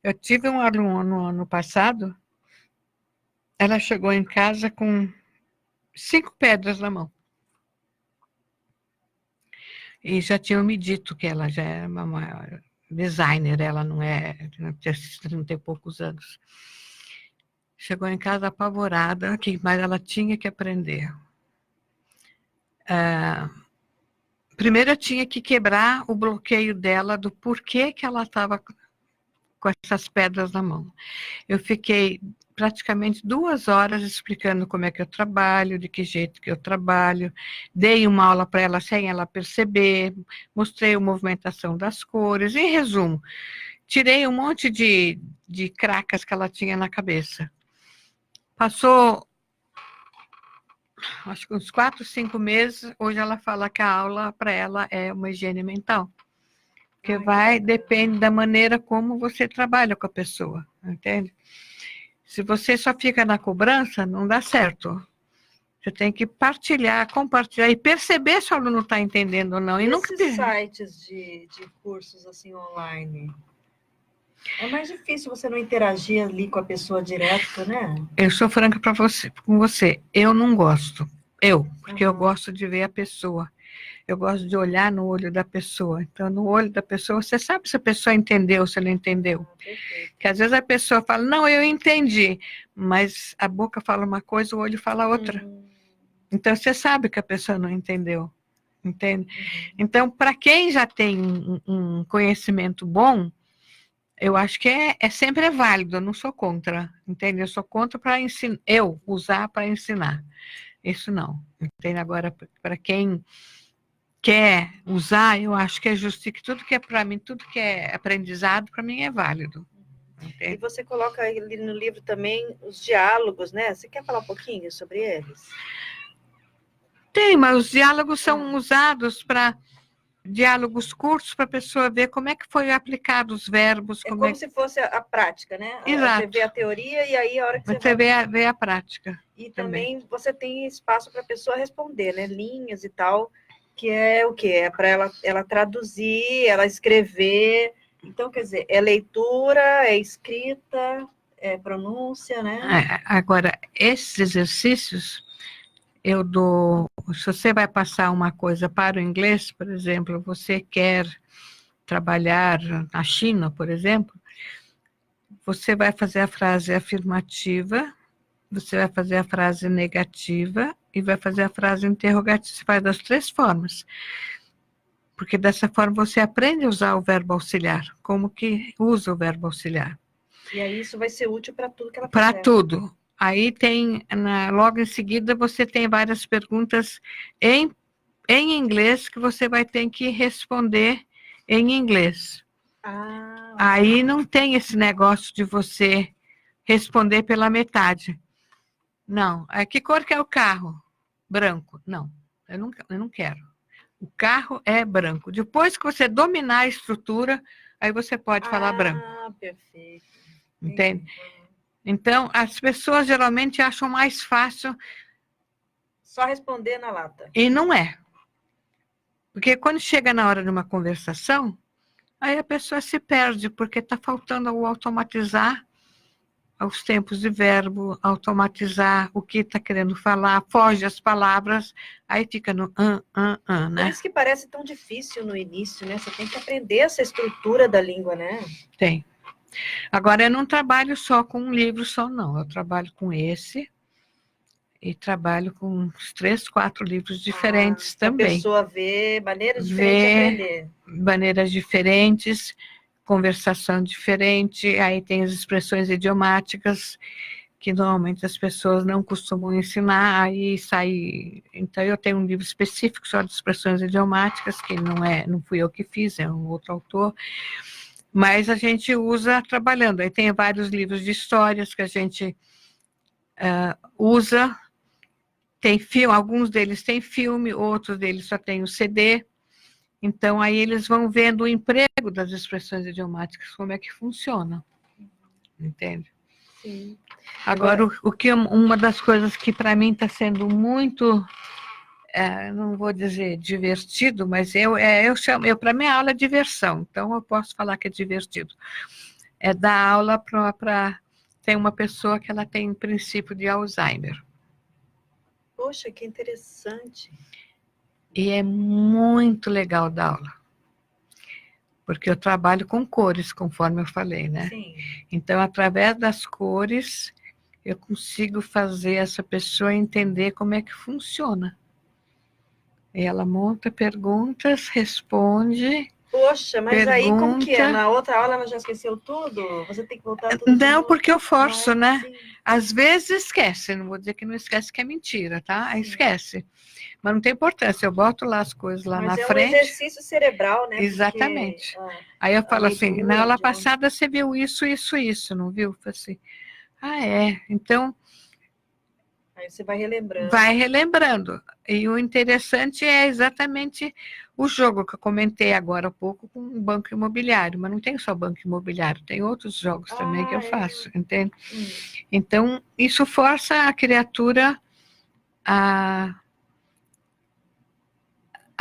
Eu tive um aluno no ano passado, ela chegou em casa com 5 pedras na mão. E já tinham me dito que ela já era uma designer, ela não tinha 30 e poucos anos. Chegou em casa apavorada, mas ela tinha que aprender. Primeiro eu tinha que quebrar o bloqueio dela do porquê que ela estava com essas pedras na mão. Eu fiquei praticamente 2 horas explicando como é que eu trabalho, de que jeito que eu trabalho, dei uma aula para ela sem ela perceber, mostrei a movimentação das cores, em resumo, tirei um monte de cracas que ela tinha na cabeça. Passou, acho que uns 4, 5 meses, hoje ela fala que a aula para ela é uma higiene mental. Porque depende da maneira como você trabalha com a pessoa, entende? Se você só fica na cobrança, não dá certo. Você tem que partilhar, compartilhar e perceber se o aluno está entendendo ou não. E nunca Esses sites de cursos assim online, é mais difícil você não interagir ali com a pessoa direto, né? Eu sou franca com você. Eu não gosto. Porque eu gosto de ver a pessoa. Eu gosto de olhar no olho da pessoa. Então, no olho da pessoa, você sabe se a pessoa entendeu ou se não entendeu. Porque às vezes a pessoa fala, não, eu entendi. Mas a boca fala uma coisa, o olho fala outra. Então, você sabe que a pessoa não entendeu. Entende? Então, para quem já tem um conhecimento bom, eu acho que sempre é válido, eu não sou contra, entende? Eu sou contra para ensinar, eu usar para ensinar. Isso não, entende? Agora, para quem quer usar, eu acho que é justo, que tudo que é para mim, tudo que é aprendizado, para mim é válido. Entende? E você coloca ali no livro também os diálogos, né? Você quer falar um pouquinho sobre eles? Tem, mas os diálogos são usados para diálogos curtos para a pessoa ver como é que foi aplicado os verbos. Como se fosse a prática, né? Exato. Você vê a teoria e aí a hora que você vê a prática. E também você tem espaço para a pessoa responder, né? Linhas e tal, que é o quê? É para ela traduzir, ela escrever. Então, quer dizer, é leitura, é escrita, é pronúncia, né? Agora, esses exercícios eu dou, se você vai passar uma coisa para o inglês, por exemplo, você quer trabalhar na China, por exemplo, você vai fazer a frase afirmativa, você vai fazer a frase negativa e vai fazer a frase interrogativa. Você faz das 3 formas. Porque dessa forma você aprende a usar o verbo auxiliar, como que usa o verbo auxiliar. E aí isso vai ser útil para tudo que ela Para fizer. tudo. Aí tem, logo em seguida, você tem várias perguntas em inglês que você vai ter que responder em inglês. Aí não tem esse negócio de você responder pela metade. Não. Que cor que é o carro? Branco. Não, eu não quero. O carro é branco. Depois que você dominar a estrutura, aí você pode falar branco. Perfeito. Entende? Então, as pessoas geralmente acham mais fácil... Só responder na lata. E não é. Porque quando chega na hora de uma conversação, aí a pessoa se perde, porque está faltando o automatizar os tempos de verbo, automatizar o que está querendo falar, foge as palavras, aí fica no né? Por isso que parece tão difícil no início, né? Você tem que aprender essa estrutura da língua, né? Tem. Agora, eu não trabalho só com um livro só, não. Eu trabalho com esse e trabalho com uns 3, 4 livros diferentes também. A pessoa vê maneiras diferentes de aprender. Maneiras diferentes, conversação diferente, aí tem as expressões idiomáticas, que normalmente as pessoas não costumam ensinar, aí sai... Então, eu tenho um livro específico só de expressões idiomáticas, que não fui eu que fiz, é um outro autor, mas a gente usa trabalhando. Aí tem vários livros de histórias que a gente usa, tem filme, alguns deles têm filme, outros deles só tem o CD, então aí eles vão vendo o emprego das expressões idiomáticas, como é que funciona, entende? Sim. Agora, uma das coisas que para mim está sendo muito... não vou dizer divertido, mas para mim a aula é diversão, então eu posso falar que é divertido. É dar aula para... Tem uma pessoa que ela tem princípio de Alzheimer. Poxa, que interessante. E é muito legal dar aula. Porque eu trabalho com cores, conforme eu falei, né? Sim. Então, através das cores, eu consigo fazer essa pessoa entender como é que funciona. Ela monta perguntas, responde. Poxa, mas pergunta. aí como que é? Na outra aula ela já esqueceu tudo? Você tem que voltar tudo? Não, porque eu forço, né? Sim. Às vezes esquece, não vou dizer que não esquece, que é mentira, tá? Aí esquece. Mas não tem importância, eu boto lá as coisas lá na frente. É um exercício cerebral, né? Exatamente. Porque, aí eu falo assim, leitura, na aula passada você viu isso, não viu? Eu falo assim, então... Aí você vai relembrando. Vai relembrando. E o interessante é exatamente o jogo que eu comentei agora há pouco com o Banco Imobiliário, mas não tem só Banco Imobiliário, tem outros jogos também que eu faço, entende? Então, isso força a criatura a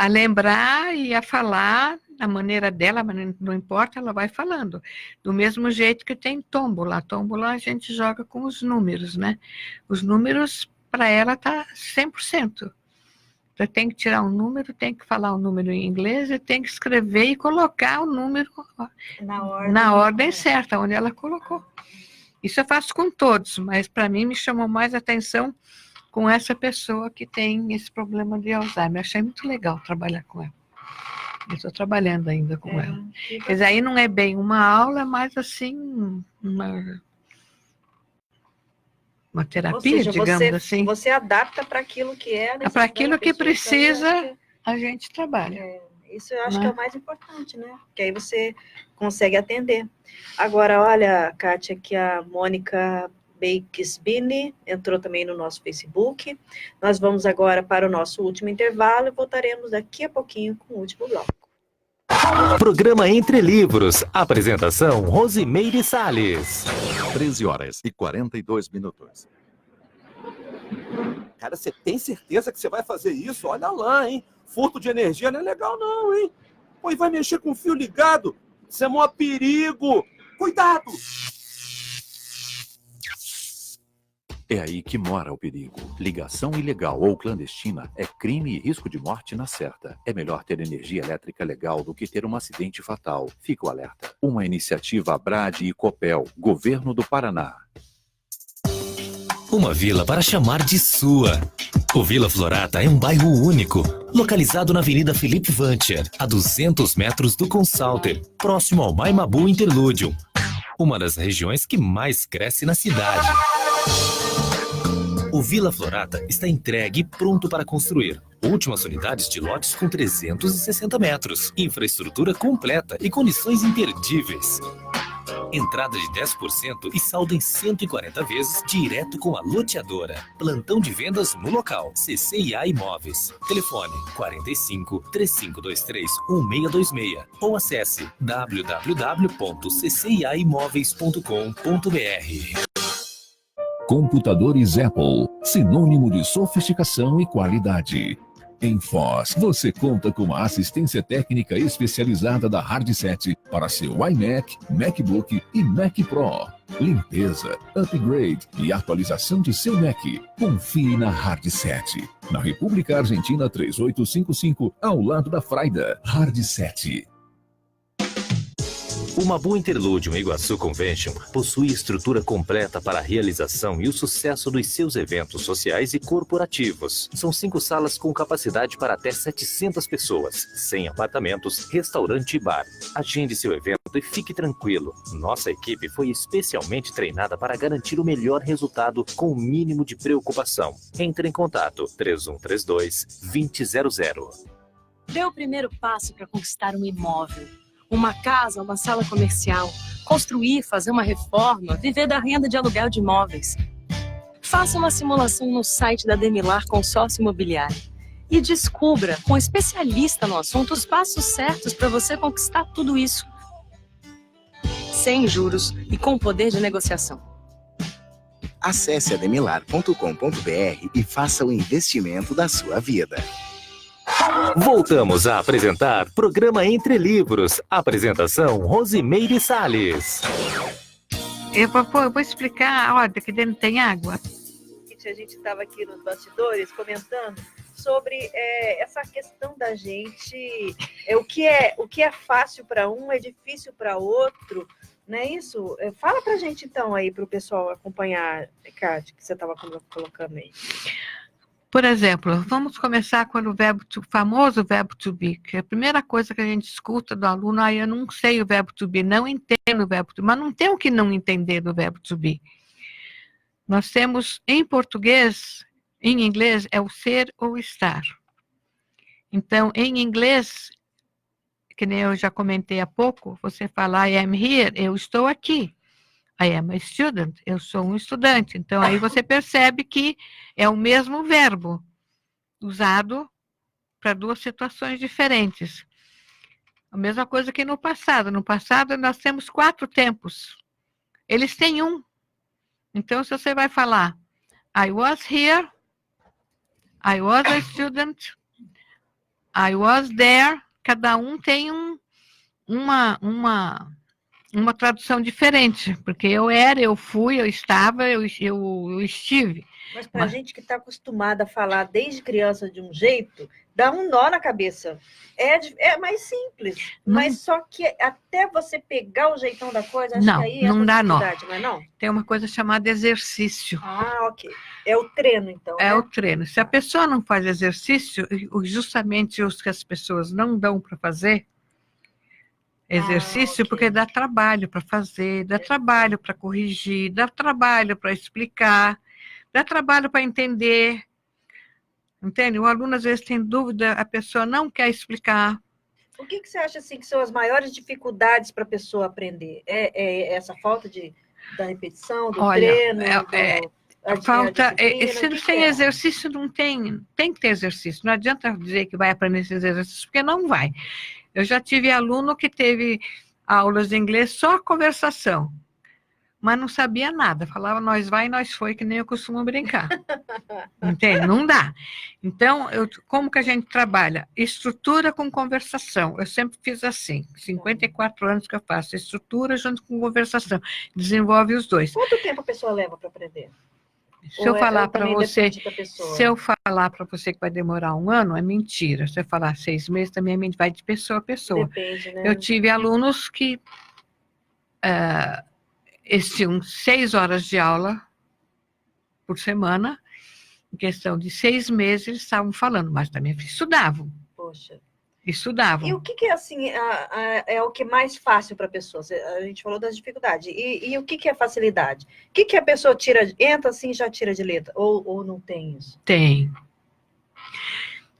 lembrar e a falar da maneira dela, mas não importa, ela vai falando. Do mesmo jeito que tem tómbola. Tómbola a gente joga com os números, né? Os números, para ela, tá 100%. Você tem que tirar um número, tem que falar o número em inglês e tem que escrever e colocar o número na ordem certa, onde ela colocou. Isso eu faço com todos, mas para mim me chamou mais atenção com essa pessoa que tem esse problema de Alzheimer. Achei muito legal trabalhar com ela. Eu estou trabalhando ainda com ela. Mas aí não é bem uma aula, é mais assim, uma terapia, ou seja, digamos assim. Você adapta para aquilo que é. Para aquilo que precisa, a gente trabalha. Isso eu acho que é o mais importante, né? Porque aí você consegue atender. Agora, olha, Kátia, que a Mônica Bakesbini entrou também no nosso Facebook. Nós vamos agora para o nosso último intervalo e voltaremos daqui a pouquinho com o último bloco. Programa Entre Livros. Apresentação Rosimeire Salles. 13h42. Cara, você tem certeza que você vai fazer isso? Olha lá, hein? Furto de energia não é legal não, hein? Pô, e vai mexer com fio ligado? Isso é maior perigo! Cuidado! É aí que mora o perigo. Ligação ilegal ou clandestina é crime e risco de morte na certa. É melhor ter energia elétrica legal do que ter um acidente fatal. Fica o alerta. Uma iniciativa Abrade e Copel, Governo do Paraná. Uma vila para chamar de sua. O Vila Florata é um bairro único, localizado na Avenida Felipe Vancher, a 200 metros do Consalter, próximo ao Maimabu Interlúdio, uma das regiões que mais cresce na cidade. O Vila Florata está entregue e pronto para construir. Últimas unidades de lotes com 360 metros, infraestrutura completa e condições imperdíveis. Entrada de 10% e saldo em 140 vezes direto com a loteadora. Plantão de vendas no local. CCIA Imóveis. Telefone 45 3523 1626 ou acesse www.cciaimoveis.com.br. Computadores Apple, sinônimo de sofisticação e qualidade. Em Foz, você conta com uma assistência técnica especializada da Hardset para seu iMac, MacBook e Mac Pro. Limpeza, upgrade e atualização de seu Mac. Confie na Hardset. Na República Argentina 3855, ao lado da Fraida. Hardset. O Mabu Interlúdio Iguaçu Convention possui estrutura completa para a realização e o sucesso dos seus eventos sociais e corporativos. São 5 salas com capacidade para até 700 pessoas, 100 apartamentos, restaurante e bar. Agende seu evento e fique tranquilo. Nossa equipe foi especialmente treinada para garantir o melhor resultado com o mínimo de preocupação. Entre em contato 3132-2000. Dê o primeiro passo para conquistar um imóvel. Uma casa, uma sala comercial, construir, fazer uma reforma, viver da renda de aluguel de imóveis. Faça uma simulação no site da Demilar Consórcio Imobiliário e descubra, com um especialista no assunto, os passos certos para você conquistar tudo isso. Sem juros e com poder de negociação. Acesse ademilar.com.br e faça o investimento da sua vida. Voltamos a apresentar Programa Entre Livros. Apresentação Rosimeire Salles. Eu vou explicar a ordem, que dentro tem água. A gente estava aqui nos bastidores comentando sobre essa questão da gente, o que é fácil para um é difícil para outro, não é isso? Fala para a gente então aí, para o pessoal acompanhar, Kátia, que você estava colocando aí. Por exemplo, vamos começar com o famoso verbo to be, que é a primeira coisa que a gente escuta do aluno, eu não sei o verbo to be, não entendo o verbo to be, mas não tem o que não entender do verbo to be. Nós temos, em português, em inglês, é o ser ou estar. Então, em inglês, que nem eu já comentei há pouco, você fala I am here, eu estou aqui. I am a student, eu sou um estudante. Então, aí você percebe que é o mesmo verbo, usado para duas situações diferentes. A mesma coisa que no passado. No passado, nós temos 4 tempos. Eles têm um. Então, se você vai falar I was here, I was a student, I was there, cada um tem uma tradução diferente, porque eu era, eu fui, eu estava, eu estive. Mas para a gente que está acostumada a falar desde criança de um jeito, dá um nó na cabeça. É mais simples, mas só que até você pegar o jeitão da coisa, acho que aí não dá nó. Não é não? Tem uma coisa chamada exercício. Ah, ok. É o treino, então. É o treino. Se a pessoa não faz exercício, justamente os que as pessoas não dão para fazer, exercício, porque dá trabalho para fazer, dá trabalho para corrigir, dá trabalho para explicar, dá trabalho para entender. Entende? O aluno às vezes tem dúvida, a pessoa não quer explicar. O que você acha assim, que são as maiores dificuldades para a pessoa aprender? É essa falta da repetição, do treino? Falta. Se sem exercício, não tem que ter exercício. Não adianta dizer que vai aprender esses exercícios, porque não vai. Eu já tive aluno que teve aulas de inglês só conversação, mas não sabia nada. Falava nós vai, nós foi, que nem eu costumo brincar. Entende? Não dá. Então, como que a gente trabalha? Estrutura com conversação. Eu sempre fiz assim. 54 anos que eu faço. Estrutura junto com conversação. Desenvolve os dois. Quanto tempo a pessoa leva para aprender? Se eu falar para você, que vai demorar 1 ano, é mentira. Se eu falar 6 meses, também vai de pessoa a pessoa. Depende, né? Eu tive alunos que eles tinham 6 horas de aula por semana, em questão de 6 meses eles estavam falando, mas também estudavam. Poxa. Estudavam. E o que é assim, é o que é mais fácil para a pessoa? A gente falou das dificuldades. E o que é facilidade? O que a pessoa entra assim e já tira de letra? Ou não tem isso? Tem.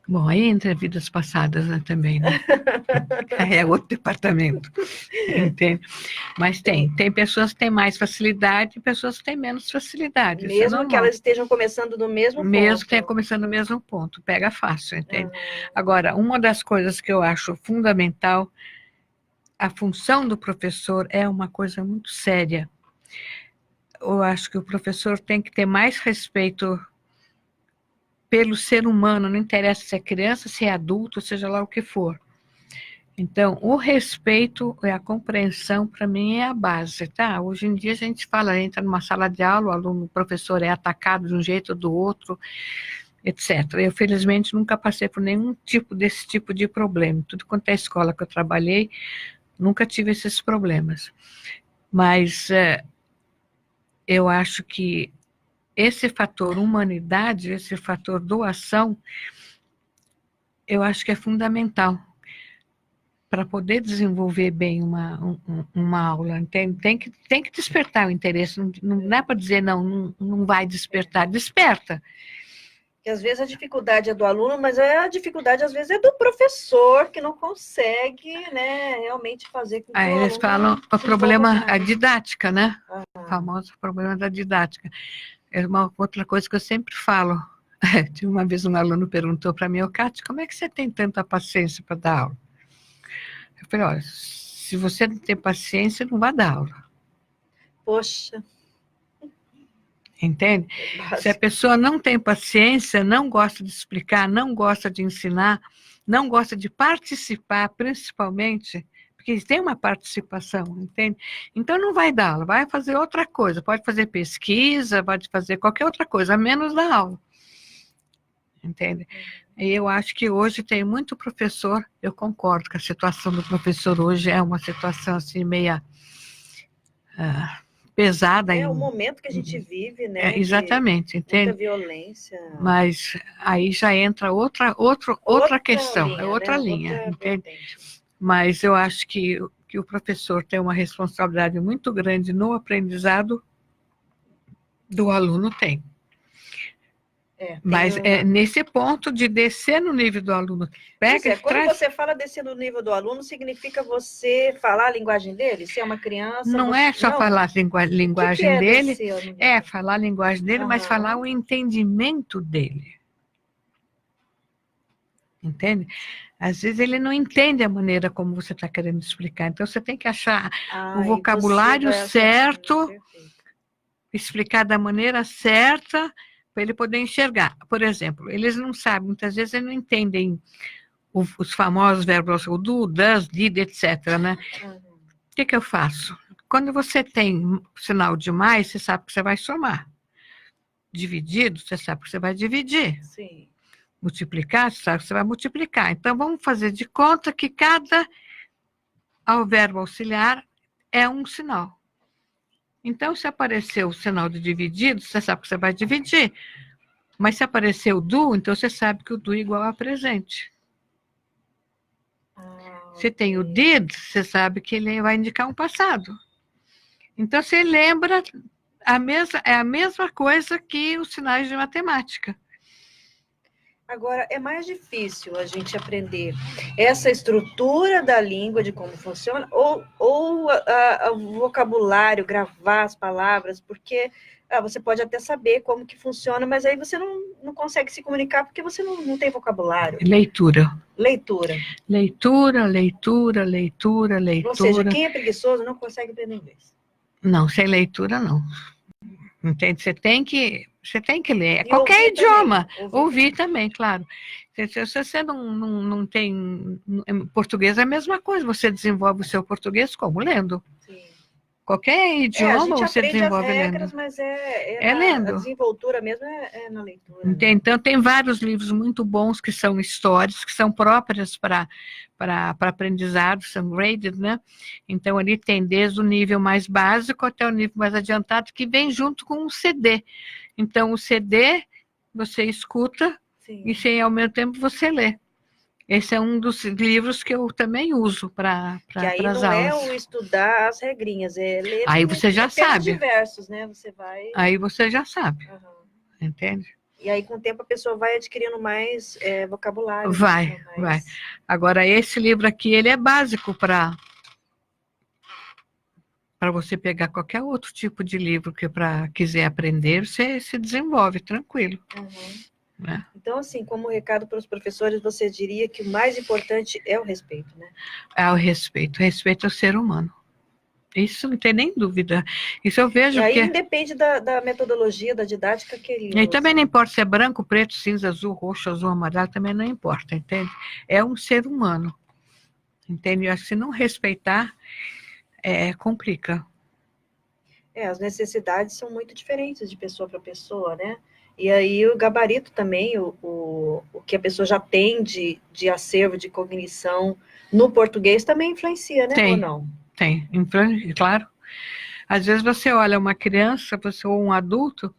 Bom, aí entra vidas passadas, né, também, né? É outro departamento, entende? Mas tem pessoas que têm mais facilidade e pessoas que têm menos facilidade. Mesmo que elas estejam começando do mesmo ponto. Mesmo que tenha começando no mesmo ponto, pega fácil, entende? Agora, uma das coisas que eu acho fundamental, a função do professor é uma coisa muito séria. Eu acho que o professor tem que ter mais respeito pelo ser humano, não interessa se é criança, se é adulto, seja lá o que for. Então, o respeito e a compreensão, para mim, é a base, tá? Hoje em dia a gente fala, entra numa sala de aula, o professor é atacado de um jeito ou do outro, etc. Eu, felizmente, nunca passei por nenhum desse tipo de problema. Tudo quanto é escola que eu trabalhei, nunca tive esses problemas. Mas eu acho que esse fator humanidade, esse fator doação, eu acho que é fundamental para poder desenvolver bem uma aula. Tem que despertar o interesse, não dá para dizer não vai despertar, desperta. Que às vezes a dificuldade é do aluno, mas a dificuldade às vezes é do professor, que não consegue, né, realmente fazer com que Aí eles falam o problema, a didática, né? O famoso problema da didática. É uma outra coisa que eu sempre falo. Uma vez um aluno perguntou para mim, Cátia, como é que você tem tanta paciência para dar aula? Eu falei, olha, se você não tem paciência, não vai dar aula. Poxa. Entende? Se a pessoa não tem paciência, não gosta de explicar, não gosta de ensinar, não gosta de participar, principalmente, porque tem uma participação, entende? Então não vai dar aula, vai fazer outra coisa, pode fazer pesquisa, pode fazer qualquer outra coisa, menos dar aula. Entende? E eu acho que hoje tem muito professor, eu concordo que a situação do professor hoje é uma situação assim meia pesada. É o momento que a gente vive, né? Exatamente, entende? Muita violência. Mas aí já entra outra questão, linha, é outra né? linha, Outra entende? vertente. Mas eu acho que o professor tem uma responsabilidade muito grande no aprendizado do aluno tem. Mas é nesse ponto de descer no nível do aluno. Quando você fala descer no nível do aluno, significa você falar a linguagem dele? Se é uma criança... Não é só falar a linguagem dele, é falar a linguagem dele, mas falar o entendimento dele. Entende? Às vezes ele não entende a maneira como você está querendo explicar. Então você tem que achar o vocabulário certo, explicar da maneira certa, para ele poder enxergar. Por exemplo, eles não sabem, muitas vezes eles não entendem os famosos verbos, o do, does, did, etc. Né? O que eu faço? Quando você tem sinal de mais, você sabe que você vai somar. Dividido, você sabe que você vai dividir. Sim. Multiplicar, você sabe que você vai multiplicar. Então, vamos fazer de conta que ao verbo auxiliar é um sinal. Então, se apareceu o sinal de dividido, você sabe que você vai dividir. Mas se apareceu o do, então você sabe que o do é igual a presente. Se tem o did, você sabe que ele vai indicar um passado. Então, você lembra é a mesma coisa que os sinais de matemática. Agora, é mais difícil a gente aprender essa estrutura da língua, de como funciona, ou o vocabulário, gravar as palavras, porque você pode até saber como que funciona, mas aí você não consegue se comunicar porque você não tem vocabulário. Leitura. Leitura. Leitura, leitura, leitura, leitura. Ou seja, quem é preguiçoso não consegue aprender inglês. Não, sem leitura não. Entende? Você tem que ler. Qualquer idioma. Ouvir também, claro. Se você não tem... Português é a mesma coisa. Você desenvolve o seu português como? Lendo. Sim. Qualquer idioma você desenvolve lendo. As regras, mas lendo. A desenvoltura mesmo é na leitura. Então, tem vários livros muito bons que são histórias, que são próprias para aprendizado, são graded, né? Então, ali tem desde o nível mais básico até o nível mais adiantado, que vem junto com um CD. Então, o CD você escuta e, ao mesmo tempo, você lê. Esse é um dos livros que eu também uso para as aulas. Que aí não é o estudar as regrinhas, é ler. Aí você já sabe. Diversos, né? Você vai... Aí você já sabe. Entende? E aí, com o tempo, a pessoa vai adquirindo mais vocabulário. Vai. Agora, esse livro aqui, ele é básico para você pegar qualquer outro tipo de livro que quiser aprender, você se desenvolve tranquilo. Né? Então, assim, como recado para os professores, você diria que o mais importante é o respeito, né? É o respeito. Respeito ao ser humano. Isso não tem nem dúvida. Isso eu vejo e aí que... independe da metodologia, da didática que ele usa. E também não importa se é branco, preto, cinza, azul, roxo, azul, amarelo, também não importa, entende? É um ser humano. Entende? Se não respeitar, complica. As necessidades são muito diferentes de pessoa para pessoa, né? E aí o gabarito também, o que a pessoa já tem de acervo, de cognição no português também influencia, né? Ou não? Tem, claro. Às vezes você olha uma criança, ou um adulto,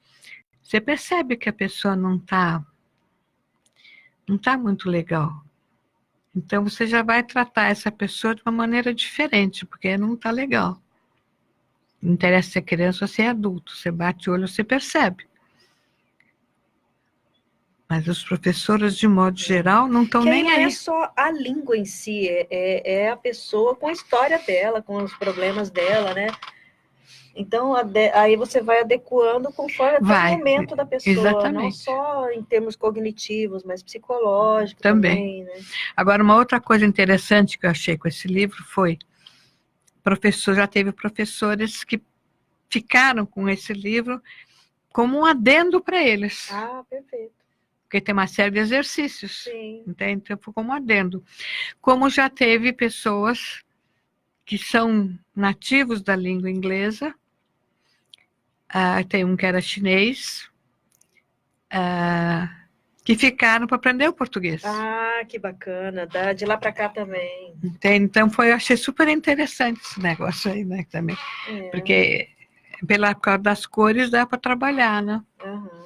você percebe que a pessoa não tá muito legal. Então você já vai tratar essa pessoa de uma maneira diferente, porque não tá legal. Não interessa se é criança ou se é adulto, você bate o olho, você percebe. Mas os professores, de modo geral, não estão nem aí. Não é só a língua em si, é a pessoa com a história dela, com os problemas dela, né? Então, aí você vai adequando conforme o momento da pessoa, exatamente. Não só em termos cognitivos, mas psicológicos também, né? Agora, uma outra coisa interessante que eu achei com esse livro foi, já teve professores que ficaram com esse livro como um adendo para eles. Ah, perfeito. Porque tem uma série de exercícios. Sim. Então, como adendo. Como já teve pessoas que são nativos da língua inglesa, tem um que era chinês, que ficaram para aprender o português. Ah, que bacana. De lá para cá também. Então, eu achei super interessante esse negócio aí, né, também. Porque Por causa das cores dá para trabalhar, né? Uhum.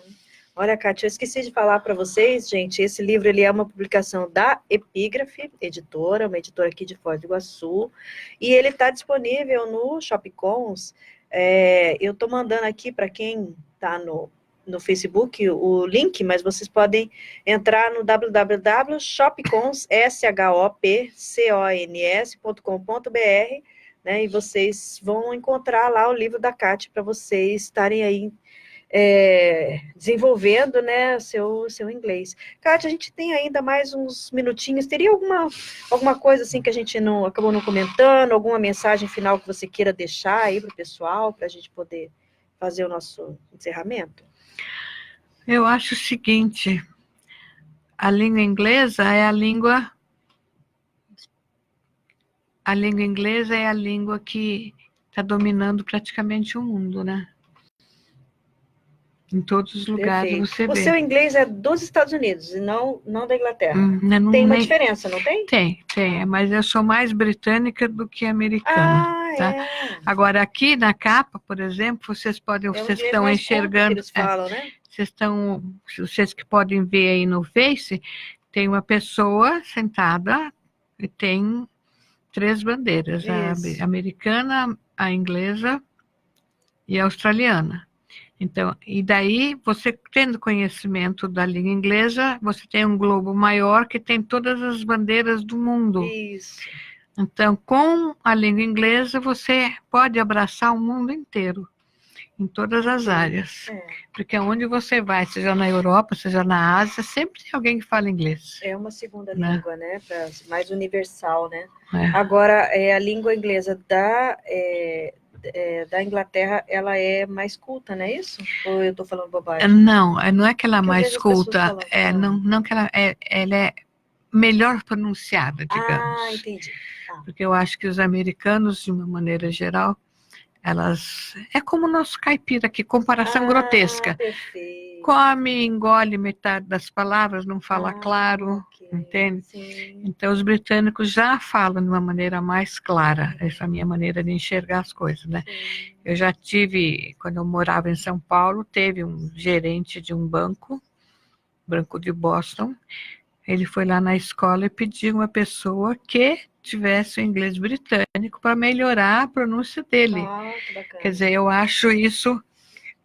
Olha, Kátia, eu esqueci de falar para vocês, gente, esse livro ele é uma publicação da Epígrafe Editora, uma editora aqui de Foz do Iguaçu, e ele está disponível no Shopicons. Eu estou mandando aqui para quem está no Facebook o link, mas vocês podem entrar no www.shopcons.com.br, né, e vocês vão encontrar lá o livro da Kátia para vocês estarem aí desenvolvendo, né, seu inglês. Kátia, a gente tem ainda mais uns minutinhos, teria alguma coisa assim que a gente acabou não comentando, alguma mensagem final que você queira deixar aí para o pessoal, para a gente poder fazer o nosso encerramento? Eu acho o seguinte, a língua inglesa é a língua inglesa é a língua que está dominando praticamente o mundo, né? Em todos os lugares. Perfeito. Você vê. O seu inglês é dos Estados Unidos e não da Inglaterra. Tem uma diferença, não tem? Tem, mas eu sou mais britânica do que americana. Tá? Agora, aqui na capa, por exemplo, vocês estão enxergando. Que eles falam, né? Vocês que podem ver aí no Face, tem uma pessoa sentada e tem 3 bandeiras: a americana, a inglesa e a australiana. Então, e daí, você tendo conhecimento da língua inglesa, você tem um globo maior que tem todas as bandeiras do mundo. Isso. Então, com a língua inglesa, você pode abraçar o mundo inteiro, em todas as áreas. Porque onde você vai, seja na Europa, seja na Ásia, sempre tem alguém que fala inglês. É uma segunda língua, né? Mais universal, né? É. Agora, a língua inglesa da Inglaterra, ela é mais culta, não é isso? Ou eu estou falando bobagem? Não é que ela é Porque mais culta, não que ela é melhor pronunciada, digamos. Ah, entendi. Porque eu acho que os americanos, de uma maneira geral, é como o nosso caipira aqui, comparação grotesca. Perfeito. Come, engole metade das palavras, não fala claro, entende? Sim. Então, os britânicos já falam de uma maneira mais clara, essa é a minha maneira de enxergar as coisas, né? Sim. Eu já tive, quando eu morava em São Paulo, teve um gerente de um banco de Boston, ele foi lá na escola e pediu uma pessoa que tivesse o inglês britânico para melhorar a pronúncia dele. Que bacana. Quer dizer, eu acho isso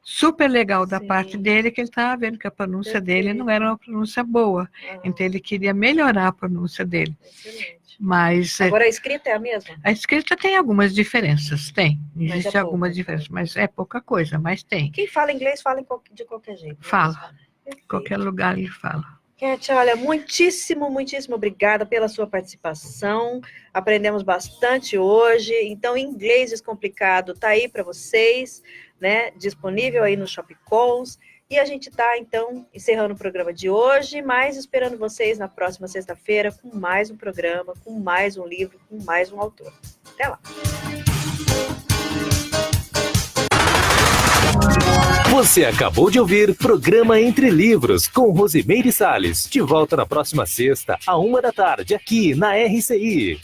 super legal da parte dele, que ele estava vendo que a pronúncia dele não era uma pronúncia boa. Então, ele queria melhorar a pronúncia dele. Excelente. Mas, agora, a escrita é a mesma? A escrita tem algumas diferenças, Existem algumas pouco. diferenças, mas é pouca coisa, mas tem. Quem fala inglês, fala de qualquer jeito. Fala. Em qualquer lugar ele fala. Kátia, olha, muitíssimo obrigada pela sua participação. Aprendemos bastante hoje. Então, Inglês Descomplicado está aí para vocês, né? Disponível aí no Shopicons. E a gente está, então, encerrando o programa de hoje, mas esperando vocês na próxima sexta-feira com mais um programa, com mais um livro, com mais um autor. Até lá! Você acabou de ouvir Programa Entre Livros, com Rosimeire Salles. De volta na próxima sexta, à 13h, aqui na RCI.